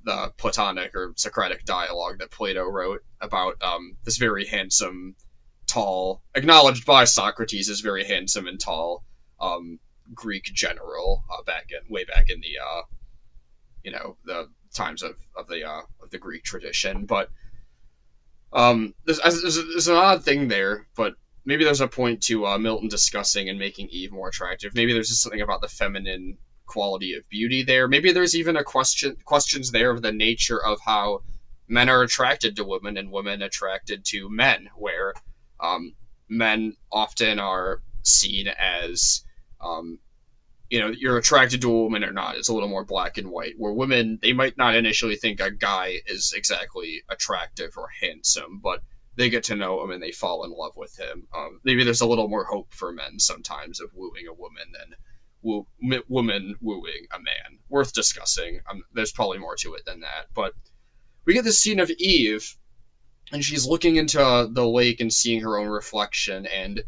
the Platonic or Socratic dialogue that Plato wrote about this very handsome, tall, acknowledged by Socrates as very handsome and tall Greek general way back in the the times of the Greek tradition. But there's an odd thing there, but maybe there's a point to Milton discussing and making Eve more attractive. Maybe there's just something about the feminine quality of beauty there. Maybe there's even questions there of the nature of how men are attracted to women and women attracted to men, where men often are seen as you're attracted to a woman or not. It's a little more black and white, where women, they might not initially think a guy is exactly attractive or handsome, but they get to know him and they fall in love with him. Maybe there's a little more hope for men sometimes of wooing a woman than woman wooing a man. Worth discussing. There's probably more to it than that. But we get this scene of Eve, and she's looking into the lake and seeing her own reflection and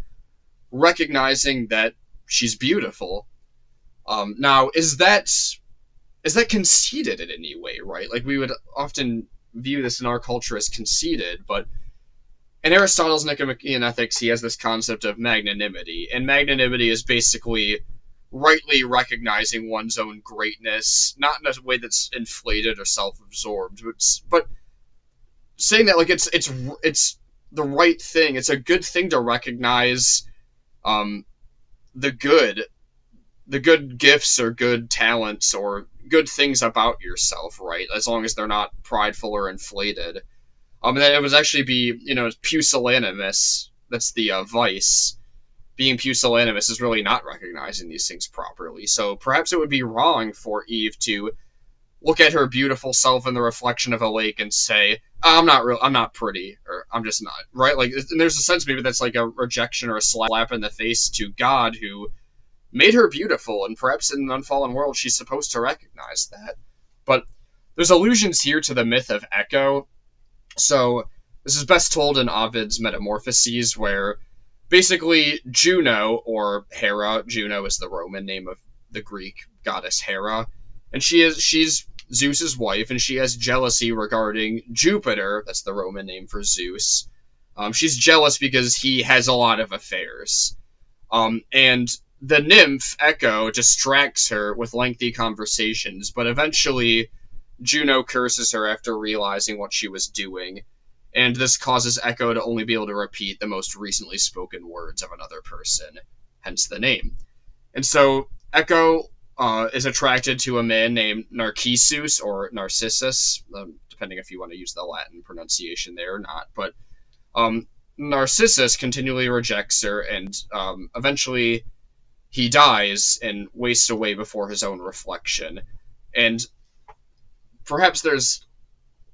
recognizing that she's beautiful. Now, is that conceited in any way, right? Like, we would often view this in our culture as conceited, but in Aristotle's Nicomachean Ethics, he has this concept of magnanimity, and magnanimity is basically rightly recognizing one's own greatness, not in a way that's inflated or self-absorbed, but saying that, like, it's the right thing. It's a good thing to recognize the good gifts or good talents or good things about yourself, right? As long as they're not prideful or inflated. And then it would actually be, pusillanimous. That's the vice. Being pusillanimous is really not recognizing these things properly. So perhaps it would be wrong for Eve to look at her beautiful self in the reflection of a lake and say, I'm not pretty, or I'm just not, right? Like, and there's a sense maybe that's like a rejection or a slap in the face to God, who made her beautiful, and perhaps in an unfallen world she's supposed to recognize that. But there's allusions here to the myth of Echo. So this is best told in Ovid's Metamorphoses, where basically Juno, or Hera — Juno is the Roman name of the Greek goddess Hera — and she's Zeus's wife, and she has jealousy regarding Jupiter. That's the Roman name for Zeus. She's jealous because he has a lot of affairs. And the nymph, Echo, distracts her with lengthy conversations, but eventually Juno curses her after realizing what she was doing, and this causes Echo to only be able to repeat the most recently spoken words of another person, hence the name. And so Echo is attracted to a man named Narcissus or Narcissus, depending if you want to use the Latin pronunciation there or not. But Narcissus continually rejects her, and eventually he dies and wastes away before his own reflection. And perhaps there's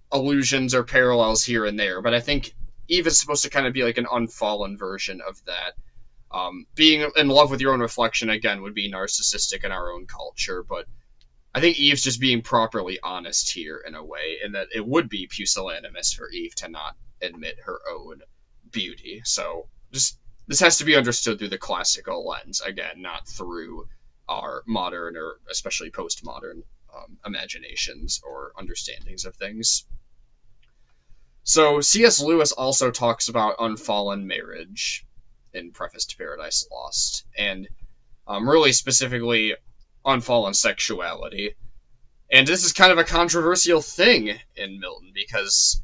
allusions or parallels here and there, but I think Eve is supposed to kind of be like an unfallen version of that. Being in love with your own reflection, again, would be narcissistic in our own culture, but I think Eve's just being properly honest here in a way, in that it would be pusillanimous for Eve to not admit her own beauty. So just this has to be understood through the classical lens, again, not through our modern or especially postmodern imaginations or understandings of things. So C.S. Lewis also talks about unfallen marriage in Preface to Paradise Lost, and really specifically unfallen sexuality. And this is kind of a controversial thing in Milton, because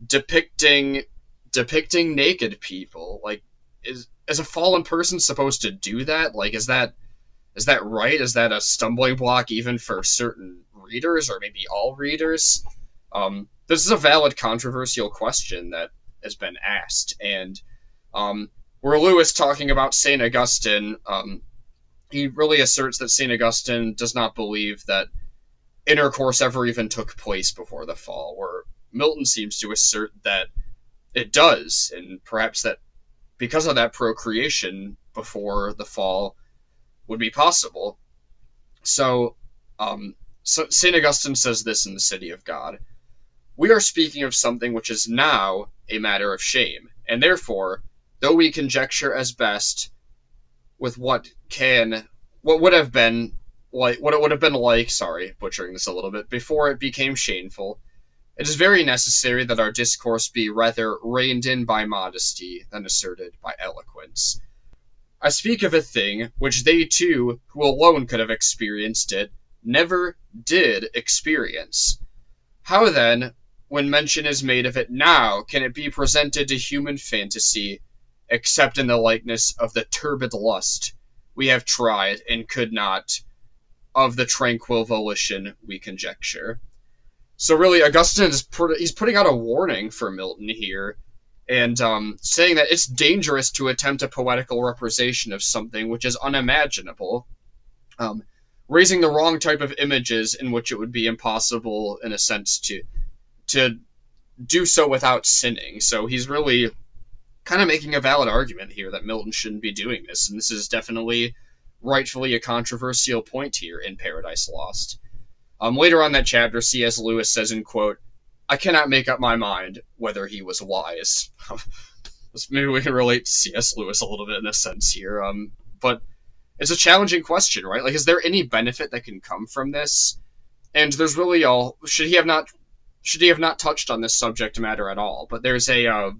depicting naked people, like, is a fallen person supposed to do that? Like, is that right? Is that a stumbling block even for certain readers, or maybe all readers? This is a valid controversial question that has been asked, and where Lewis talking about St. Augustine, he really asserts that St. Augustine does not believe that intercourse ever even took place before the fall, where Milton seems to assert that it does, and perhaps that because of that procreation before the fall would be possible. So St. Augustine says this in The City of God: "We are speaking of something which is now a matter of shame, and therefore, though we conjecture as best with what would have been what it would have been like, sorry, butchering this a little bit, before it became shameful, it is very necessary that our discourse be rather reined in by modesty than asserted by eloquence. I speak of a thing which they too, who alone could have experienced it, never did experience. How then, when mention is made of it now, can it be presented to human fantasy, except in the likeness of the turbid lust we have tried and could not, of the tranquil volition we conjecture?" So really, Augustine he's putting out a warning for Milton here, and saying that it's dangerous to attempt a poetical representation of something which is unimaginable, raising the wrong type of images in which it would be impossible, in a sense, to do so without sinning. So he's really kind of making a valid argument here that Milton shouldn't be doing this, and this is definitely rightfully a controversial point here in Paradise Lost. Later on that chapter, C.S. Lewis says, in quote, "I cannot make up my mind whether he was wise." Maybe we can relate to C.S. Lewis a little bit in a sense here, but it's a challenging question, right? Like, is there any benefit that can come from this? And there's really should he have not touched on this subject matter at all? But there's a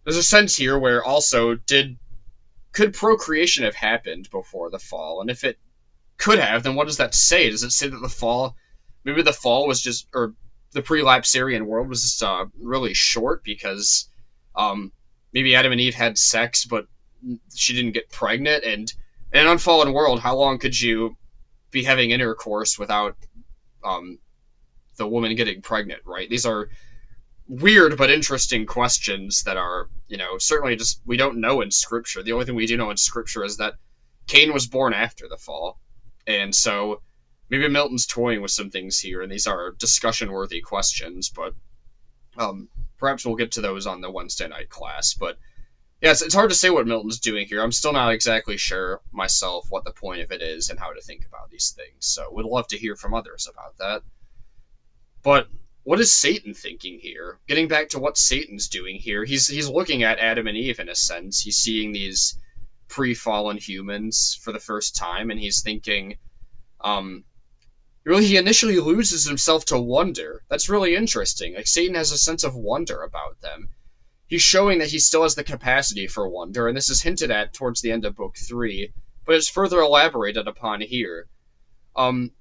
sense here where also could procreation have happened before the fall? And if it could have, then what does that say? Does it say that maybe the fall was just, or the pre-lapsarian world was just really short because maybe Adam and Eve had sex, but she didn't get pregnant? And in an unfallen world, how long could you be having intercourse without the woman getting pregnant, right? These are weird but interesting questions that are, certainly just, we don't know in Scripture. The only thing we do know in Scripture is that Cain was born after the fall. And so maybe Milton's toying with some things here, and these are discussion-worthy questions, but perhaps we'll get to those on the Wednesday night class. But yeah, it's hard to say what Milton's doing here. I'm still not exactly sure myself what the point of it is and how to think about these things. So would love to hear from others about that. But what is Satan thinking here? Getting back to what Satan's doing here, he's looking at Adam and Eve in a sense. He's seeing these pre-fallen humans for the first time, and he's thinking, Really, he initially loses himself to wonder. That's really interesting. Like, Satan has a sense of wonder about them. He's showing that he still has the capacity for wonder, and this is hinted at towards the end of Book 3, but it's further elaborated upon here. Um,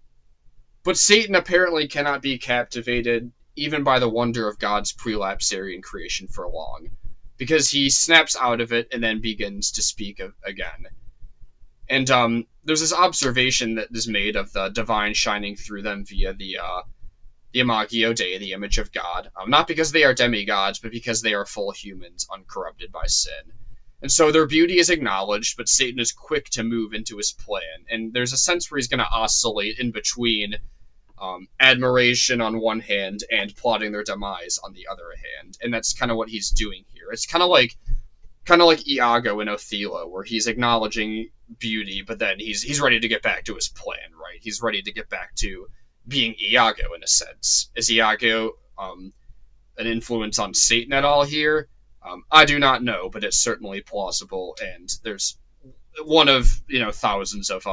but Satan apparently cannot be captivated even by the wonder of God's prelapsarian creation for long, because he snaps out of it and then begins to speak again. And there's this observation that is made of the divine shining through them via the Imagio Dei, the image of God, not because they are demigods, but because they are full humans, uncorrupted by sin. And so their beauty is acknowledged, but Satan is quick to move into his plan. And there's a sense where he's going to oscillate in between admiration on one hand and plotting their demise on the other hand. And that's kind of what he's doing here. It's kind of like Iago in Othello, where he's acknowledging beauty, but then he's ready to get back to his plan, right? He's ready to get back to being Iago in a sense. Is Iago an influence on Satan at all here? I do not know, but it's certainly plausible, and there's one of thousands of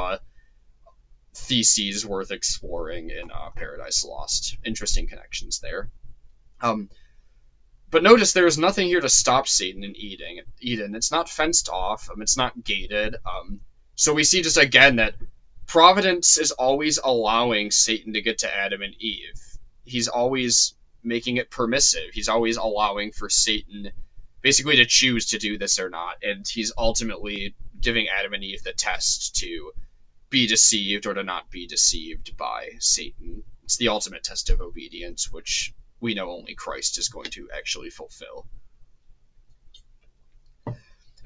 theses worth exploring in Paradise Lost. Interesting connections there. But notice there is nothing here to stop Satan in Eden. It's not fenced off. It's not gated. So we see just again that Providence is always allowing Satan to get to Adam and Eve. He's always making it permissive. He's always allowing for Satan basically to choose to do this or not. And he's ultimately giving Adam and Eve the test to be deceived or to not be deceived by Satan. It's the ultimate test of obedience, which we know only Christ is going to actually fulfill.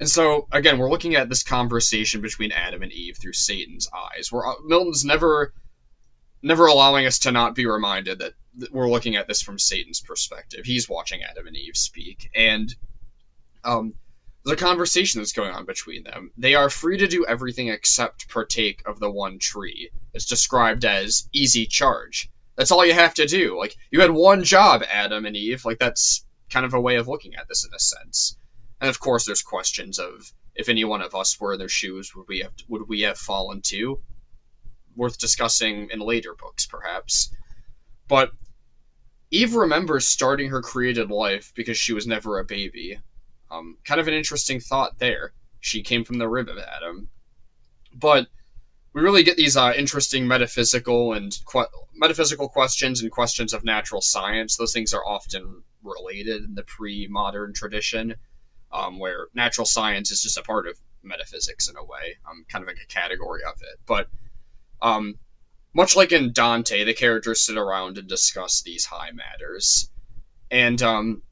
And so, again, we're looking at this conversation between Adam and Eve through Satan's eyes. Milton's never allowing us to not be reminded that we're looking at this from Satan's perspective. He's watching Adam and Eve speak, and there's a conversation that's going on between them. They are free to do everything except partake of the one tree. It's described as easy charge. That's all you have to do. Like, you had one job, Adam and Eve. Like, that's kind of a way of looking at this in a sense. And of course, there's questions of if any one of us were in their shoes, would we have fallen too? Worth discussing in later books, perhaps. But Eve remembers starting her created life because she was never a baby. Kind of an interesting thought there. She came from the rib of Adam. But we really get these interesting metaphysical questions and questions of natural science. Those things are often related in the pre-modern tradition, where natural science is just a part of metaphysics in a way, kind of like a category of it. But much like in Dante, the characters sit around and discuss these high matters. And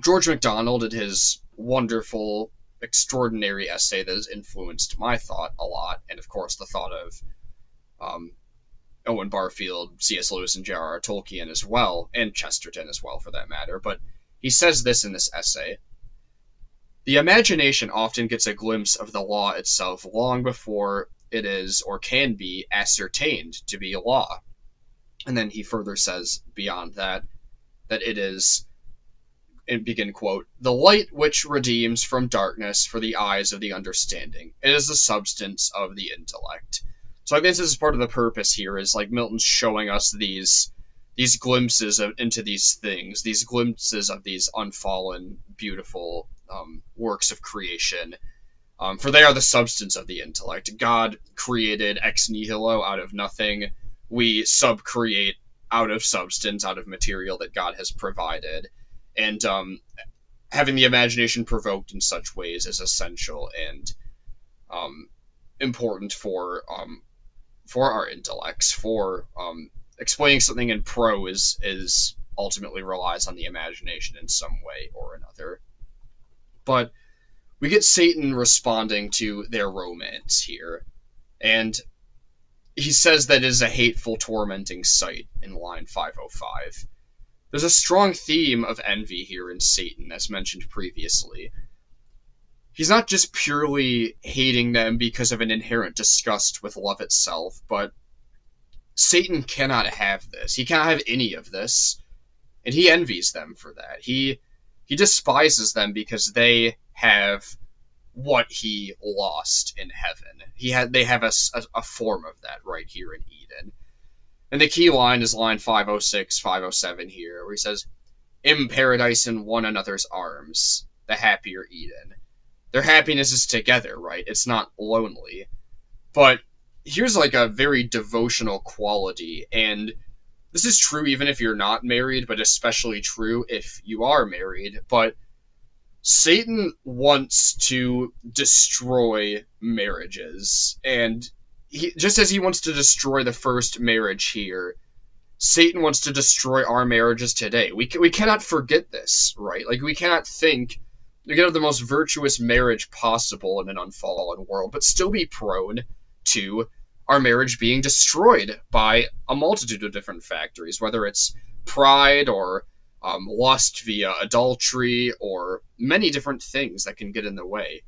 George MacDonald, in his wonderful, extraordinary essay that has influenced my thought a lot, and of course the thought of Owen Barfield, C.S. Lewis, and J.R.R. Tolkien as well, and Chesterton as well for that matter, but he says this in this essay: "The imagination often gets a glimpse of the law itself long before it is or can be ascertained to be law." And then he further says beyond that it is, and begin quote, "the light which redeems from darkness for the eyes of the understanding. It is the substance of the intellect." So I think this is part of the purpose here, is like Milton's showing us these glimpses into these things, these glimpses of these unfallen, beautiful works of creation. For they are the substance of the intellect. God created ex nihilo, out of nothing. We subcreate out of substance, out of material that God has provided. And having the imagination provoked in such ways is essential and important for our intellects. For explaining something in prose is ultimately relies on the imagination in some way or another. But we get Satan responding to their romance here, and he says that it is a hateful, tormenting sight in line 505. There's a strong theme of envy here in Satan, as mentioned previously. He's not just purely hating them because of an inherent disgust with love itself, but Satan cannot have this. He cannot have any of this, and he envies them for that. He despises them because they have what he lost in heaven. They have a form of that right here in Eden. And the key line is line 506, 507 here, where he says, "In paradise in one another's arms, the happier Eden." Their happiness is together, right? It's not lonely. But here's like a very devotional quality, and this is true even if you're not married, but especially true if you are married. But Satan wants to destroy marriages, and just as he wants to destroy the first marriage here, Satan wants to destroy our marriages today. We cannot forget this, right? Like, we cannot think you can have the most virtuous marriage possible in an unfallen world, but still be prone to our marriage being destroyed by a multitude of different factors, whether it's pride or lust via adultery or many different things that can get in the way.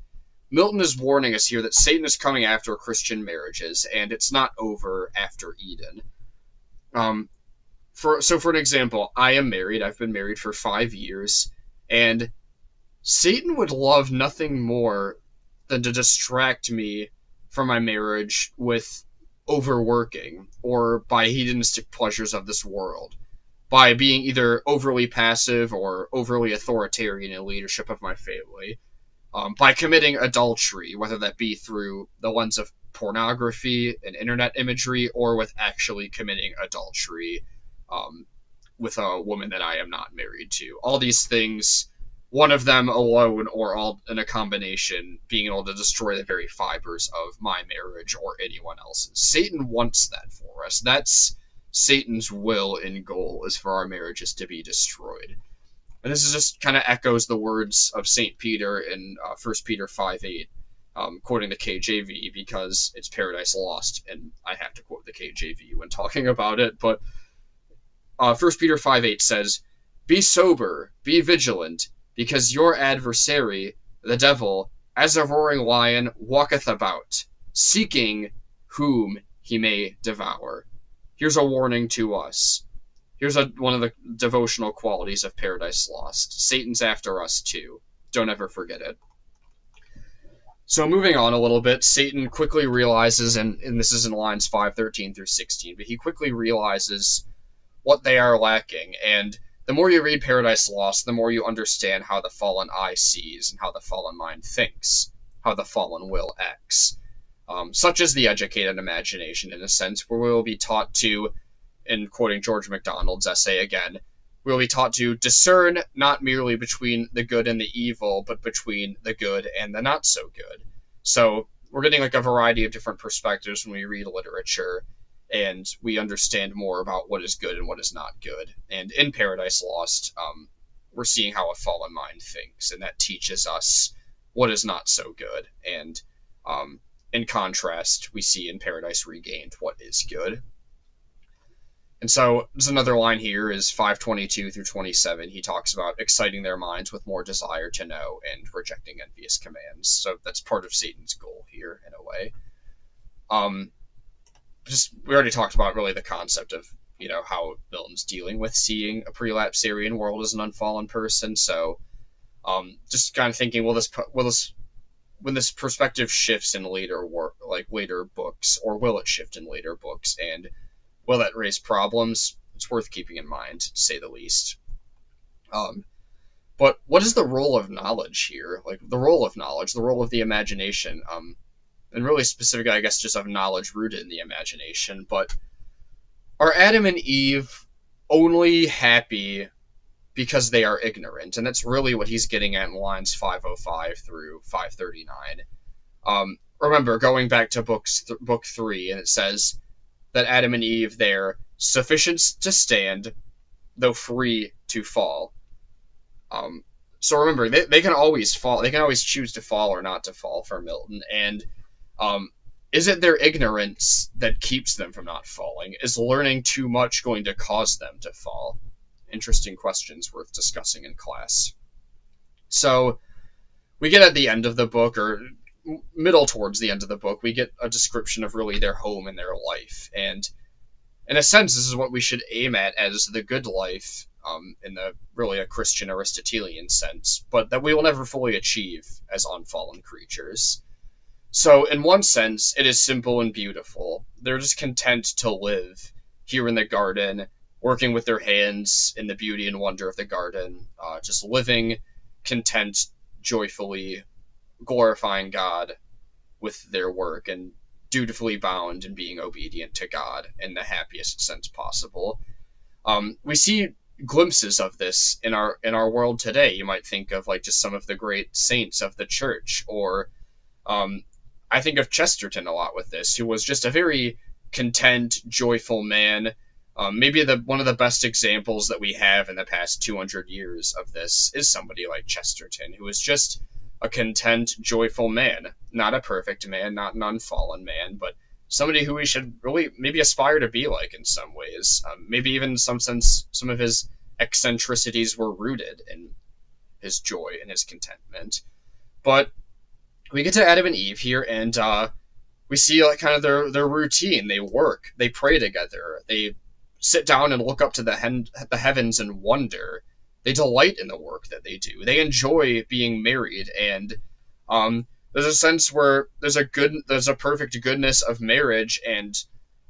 Milton is warning us here that Satan is coming after Christian marriages, and it's not over after Eden. For an example, I am married. I've been married for 5 years, and Satan would love nothing more than to distract me from my marriage with overworking or by hedonistic pleasures of this world, by being either overly passive or overly authoritarian in leadership of my family, by committing adultery, whether that be through the lens of pornography and internet imagery or with actually committing adultery with a woman that I am not married to. All these things, one of them alone or all in a combination, being able to destroy the very fibers of my marriage or anyone else's. Satan wants that for us. That's Satan's will and goal, is for our marriages to be destroyed. And this is just kind of echoes the words of St. Peter in 1 Peter 5:8, quoting the KJV because it's Paradise Lost, and I have to quote the KJV when talking about it. But 1 Peter 5:8 says, "Be sober, be vigilant, because your adversary, the devil, as a roaring lion, walketh about, seeking whom he may devour." Here's a warning to us. Here's one of the devotional qualities of Paradise Lost. Satan's after us too. Don't ever forget it. So moving on a little bit, Satan quickly realizes, and this is in lines 513 through 16, but he quickly realizes what they are lacking, and the more you read Paradise Lost, the more you understand how the fallen eye sees and how the fallen mind thinks, how the fallen will acts. Such as the educated imagination, in a sense, where we will be taught to, in quoting George MacDonald's essay again, we will be taught to discern not merely between the good and the evil, but between the good and the not so good. So we're getting like a variety of different perspectives when we read literature, and we understand more about what is good and what is not good. And in Paradise Lost, we're seeing how a fallen mind thinks, and that teaches us what is not so good. And in contrast, we see in Paradise Regained what is good. And so there's another line here is 522 through 27. He talks about exciting their minds with more desire to know and rejecting envious commands. So that's part of Satan's goal here, in a way. We already talked about really the concept of, how Milton's dealing with seeing a prelapsarian world as an unfallen person. So just kind of thinking, when this perspective shifts in later books, or will it shift in later books, and will that raise problems? It's worth keeping in mind, to say the least. But what is the role of knowledge here? Like, the role of knowledge, the role of the imagination, and really specifically, I guess, just of knowledge rooted in the imagination. But are Adam and Eve only happy because they are ignorant? And that's really what he's getting at in lines 505 through 539. Remember, going back to book 3, and it says that Adam and Eve, they're sufficient to stand, though free to fall. So remember, they can always fall. They can always choose to fall or not to fall for Milton. And is it their ignorance that keeps them from not falling? Is learning too much going to cause them to fall? Interesting questions worth discussing in class. So we get at the end of the book, or middle towards the end of the book, we get a description of really their home and their life. And in a sense, this is what we should aim at as the good life, in really a Christian Aristotelian sense, but that we will never fully achieve as unfallen creatures. So in one sense, it is simple and beautiful. They're just content to live here in the garden, working with their hands in the beauty and wonder of the garden, just living content, joyfully glorifying God with their work and dutifully bound and being obedient to God in the happiest sense possible. We see glimpses of this in our world today. You might think of like just some of the great saints of the church, or um, I think of Chesterton a lot with this, who was just a very content, joyful man. Maybe one of the best examples that we have in the past 200 years of this is somebody like Chesterton, who was just a content, joyful man. Not a perfect man, not an unfallen man, but somebody who we should really maybe aspire to be like in some ways. Maybe even in some sense, some of his eccentricities were rooted in his joy and his contentment. But we get to Adam and Eve here, and we see like kind of their routine. They work, they pray together, they sit down and look up to the heavens and wonder. They delight in the work that they do. They enjoy being married, and there's a sense where there's a perfect goodness of marriage and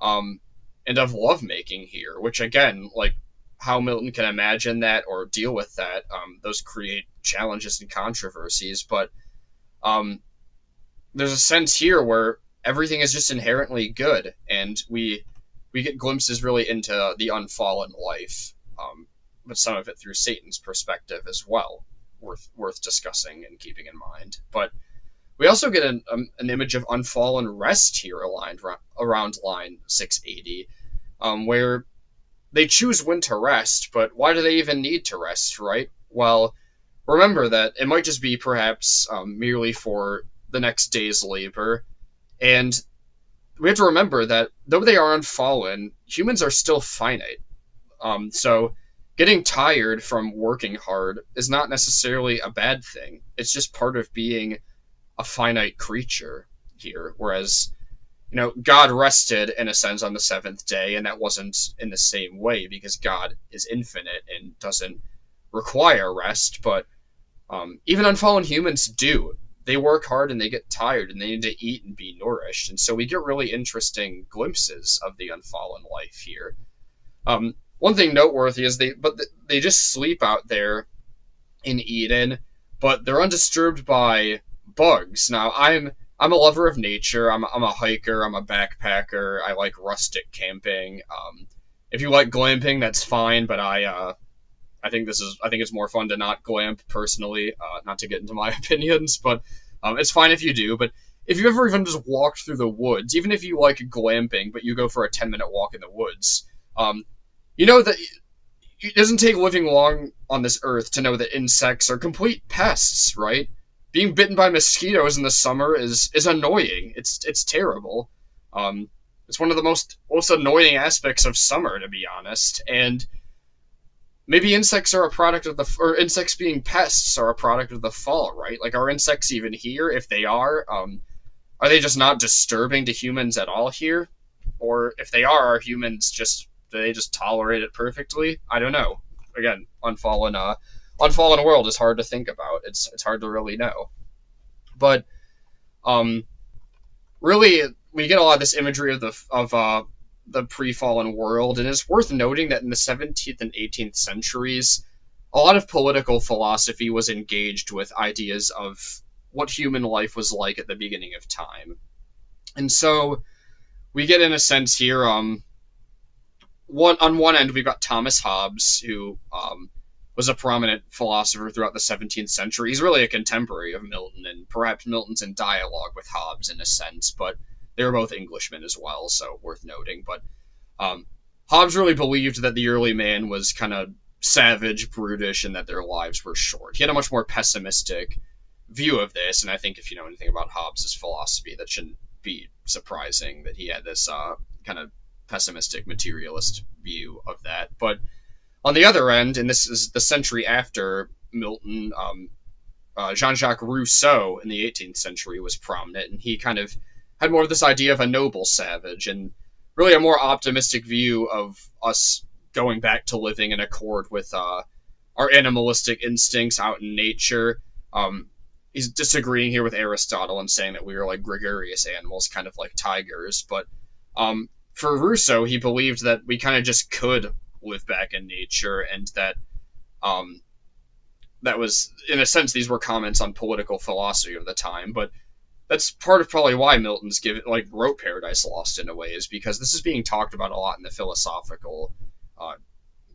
of lovemaking here, which again, like how Milton can imagine that or deal with that, those create challenges and controversies. But there's a sense here where everything is just inherently good, and we get glimpses really into the unfallen life, but some of it through Satan's perspective as well, worth discussing and keeping in mind. But we also get an image of unfallen rest here aligned around line 680, where they choose when to rest, but why do they even need to rest, right? Well, remember that it might just be perhaps merely for the next day's labor, and we have to remember that though they are unfallen, humans are still finite. So getting tired from working hard is not necessarily a bad thing. It's just part of being a finite creature here. Whereas, God rested in a sense on the seventh day, and that wasn't in the same way because God is infinite and doesn't require rest. But even unfallen humans do. They work hard and they get tired and they need to eat and be nourished. And so we get really interesting glimpses of the unfallen life here. One thing noteworthy is they just sleep out there in Eden, but they're undisturbed by bugs. Now I'm a lover of nature. I'm a hiker. I'm a backpacker. I like rustic camping. If you like glamping, that's fine. But I think it's more fun to not glamp personally. Not to get into my opinions, but it's fine if you do. But if you ever even just walked through the woods, even if you like glamping, but you go for a 10-minute walk in the woods, you know that it doesn't take living long on this earth to know that insects are complete pests, right? Being bitten by mosquitoes in the summer is annoying. It's terrible. It's one of the most annoying aspects of summer, to be honest. And maybe insects being pests are a product of the fall, right? Like, are insects even here? If they are they just not disturbing to humans at all here? Or if they are humans do they just tolerate it perfectly? I don't know. Again, unfallen world is hard to think about. It's hard to really know. But really, we get a lot of this imagery of the pre-fallen world, and it's worth noting that in the 17th and 18th centuries, a lot of political philosophy was engaged with ideas of what human life was like at the beginning of time. And so we get, in a sense here, on one end, we've got Thomas Hobbes, who was a prominent philosopher throughout the 17th century. He's really a contemporary of Milton, and perhaps Milton's in dialogue with Hobbes in a sense, but they were both Englishmen as well, so worth noting. But Hobbes really believed that the early man was kind of savage, brutish, and that their lives were short. He had a much more pessimistic view of this, and I think if you know anything about Hobbes' philosophy, that shouldn't be surprising that he had this kind of pessimistic, materialist view of that. But on the other end, and this is the century after Milton, Jean-Jacques Rousseau in the 18th century was prominent, and he kind of had more of this idea of a noble savage, and really a more optimistic view of us going back to living in accord with our animalistic instincts out in nature. He's disagreeing here with Aristotle and saying that we are like gregarious animals, kind of like tigers, but for Rousseau, he believed that we kind of just could live back in nature, and that um, that was, in a sense, these were comments on political philosophy of the time. But that's part of probably why Milton's wrote Paradise Lost in a way, is because this is being talked about a lot in the philosophical, uh,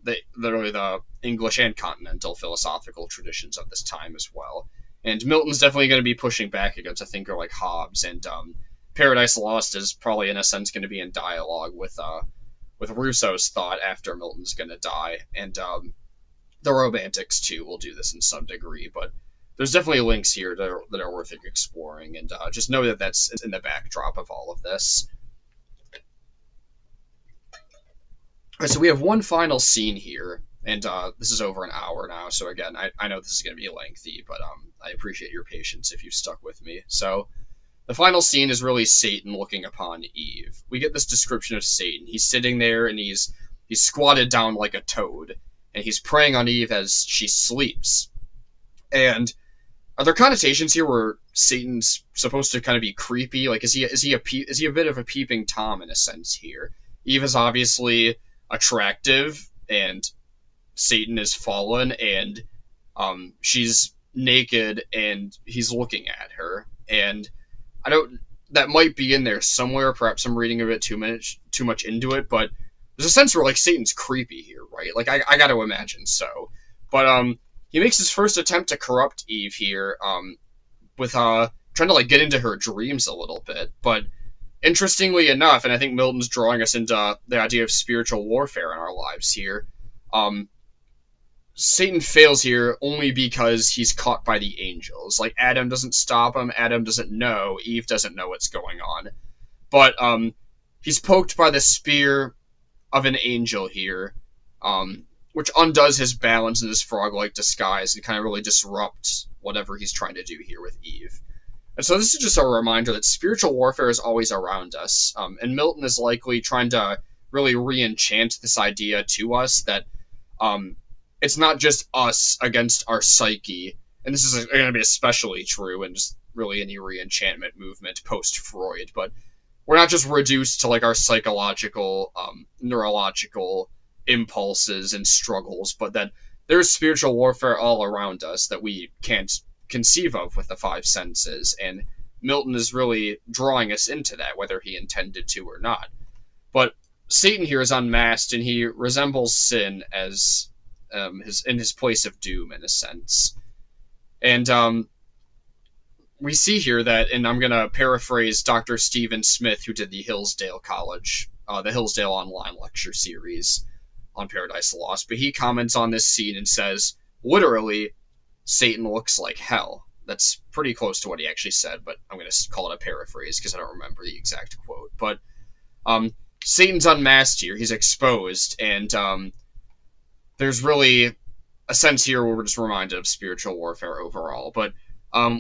the English and continental philosophical traditions of this time as well. And Milton's definitely going to be pushing back against a thinker like Hobbes, and Paradise Lost is probably in a sense going to be in dialogue with Rousseau's thought after Milton's going to die, and the Romantics too will do this in some degree, but there's definitely links here that are worth exploring, and just know that that's in the backdrop of all of this. All right, so we have one final scene here, and this is over an hour now, so again, I know this is going to be lengthy, but I appreciate your patience if you've stuck with me. So the final scene is really Satan looking upon Eve. We get this description of Satan. He's sitting there, and he's squatted down like a toad, and he's preying on Eve as she sleeps. And are there connotations here where Satan's supposed to kind of be creepy? Like, is he a bit of a peeping Tom in a sense here? Eve is obviously attractive, and Satan is fallen, and she's naked, and he's looking at her. And I don't. That might be in there somewhere. Perhaps I'm reading a bit too much into it, but there's a sense where like Satan's creepy here, right? Like I got to imagine so. But he makes his first attempt to corrupt Eve here, with trying to like get into her dreams a little bit. But interestingly enough, and I think Milton's drawing us into the idea of spiritual warfare in our lives here, Satan fails here only because he's caught by the angels. Like, Adam doesn't stop him, Adam doesn't know, Eve doesn't know what's going on. But he's poked by the spear of an angel here, which undoes his balance in his frog-like disguise and kind of really disrupts whatever he's trying to do here with Eve. And so this is just a reminder that spiritual warfare is always around us, and Milton is likely trying to really re-enchant this idea to us that it's not just us against our psyche, and this is going to be especially true in just really any re-enchantment movement post-Freud, but we're not just reduced to like our psychological, neurological impulses and struggles, but that there's spiritual warfare all around us that we can't conceive of with the five senses, and Milton is really drawing us into that, whether he intended to or not. But Satan here is unmasked, and he resembles sin as his place of doom, in a sense. And we see here that, and I'm going to paraphrase Dr. Stephen Smith, who did the Hillsdale Online Lecture Series on Paradise Lost, but he comments on this scene and says, literally, Satan looks like hell. That's pretty close to what he actually said, but I'm going to call it a paraphrase because I don't remember the exact quote. But Satan's unmasked here. He's exposed, and there's really a sense here where we're just reminded of spiritual warfare overall. But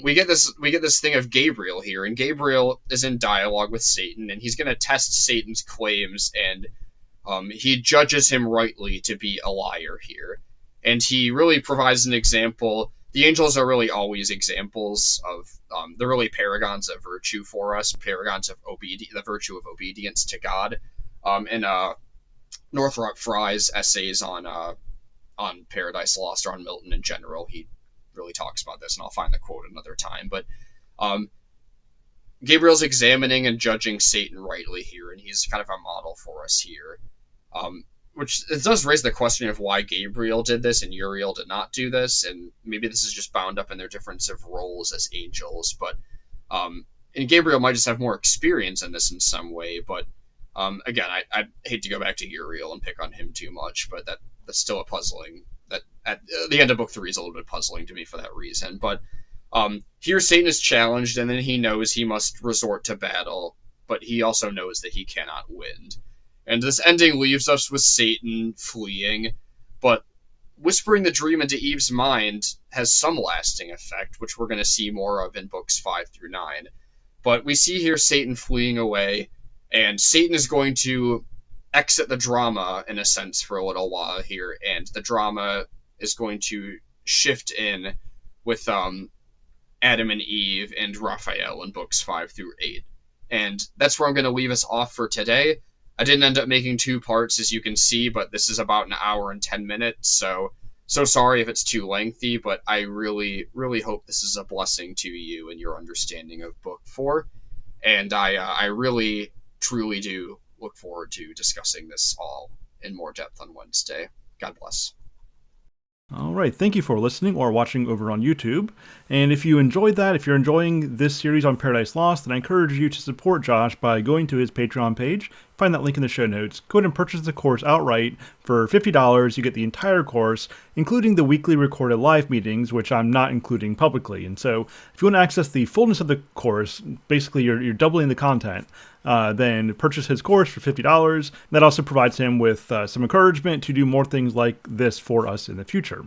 we get this thing of Gabriel here, and Gabriel is in dialogue with Satan, and he's going to test Satan's claims, and he judges him rightly to be a liar here. And he really provides an example. The angels are really always examples of, they're really paragons of virtue for us, paragons of the virtue of obedience to God. In Northrop Frye's essays on Paradise Lost, or on Milton in general, he really talks about this, and I'll find the quote another time. But Gabriel's examining and judging Satan rightly here, and he's kind of a model for us here. Which it does raise the question of why Gabriel did this and Uriel did not do this, and maybe this is just bound up in their difference of roles as angels. But and Gabriel might just have more experience in this in some way. But again, I hate to go back to Uriel and pick on him too much, but that's still a puzzling. That at the end of book 3 is a little bit puzzling to me for that reason. But here Satan is challenged, and then he knows he must resort to battle, but he also knows that he cannot win. And this ending leaves us with Satan fleeing, but whispering the dream into Eve's mind has some lasting effect, which we're going to see more of in books 5 through 9. But we see here Satan fleeing away, and Satan is going to exit the drama, in a sense, for a little while here, and the drama is going to shift in with Adam and Eve and Raphael in books 5 through 8. And that's where I'm going to leave us off for today. I didn't end up making 2 parts, as you can see, but this is about an hour and 10 minutes. So sorry if it's too lengthy, but I really, really hope this is a blessing to you and your understanding of book 4. And I really, truly do look forward to discussing this all in more depth on Wednesday. God bless. All right, thank you for listening or watching over on YouTube. And if you enjoyed that, if you're enjoying this series on Paradise Lost, then I encourage you to support Josh by going to his Patreon page. Find that link in the show notes. Go ahead and purchase the course outright. For $50, you get the entire course, including the weekly recorded live meetings, which I'm not including publicly. And so if you want to access the fullness of the course, basically you're doubling the content, then purchase his course for $50. That also provides him with some encouragement to do more things like this for us in the future.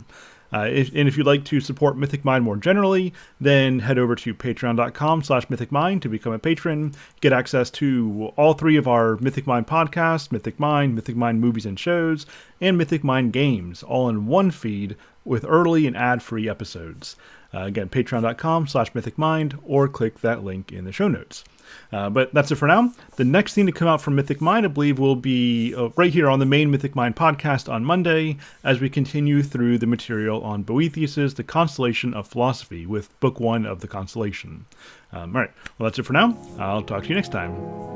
If you'd like to support Mythic Mind more generally, then head over to patreon.com/Mythic Mind to become a patron. Get access to all 3 of our Mythic Mind podcasts, Mythic Mind movies and shows, and Mythic Mind games, all in one feed with early and ad-free episodes. Again, patreon.com/Mythic Mind, or click that link in the show notes. But that's it for now. The next thing to come out from Mythic Mind, I believe, will be right here on the main Mythic Mind podcast on Monday, as we continue through the material on Boethius' The Constellation of Philosophy, with Book 1 of the Constellation. All right, well, that's it for now. I'll talk to you next time.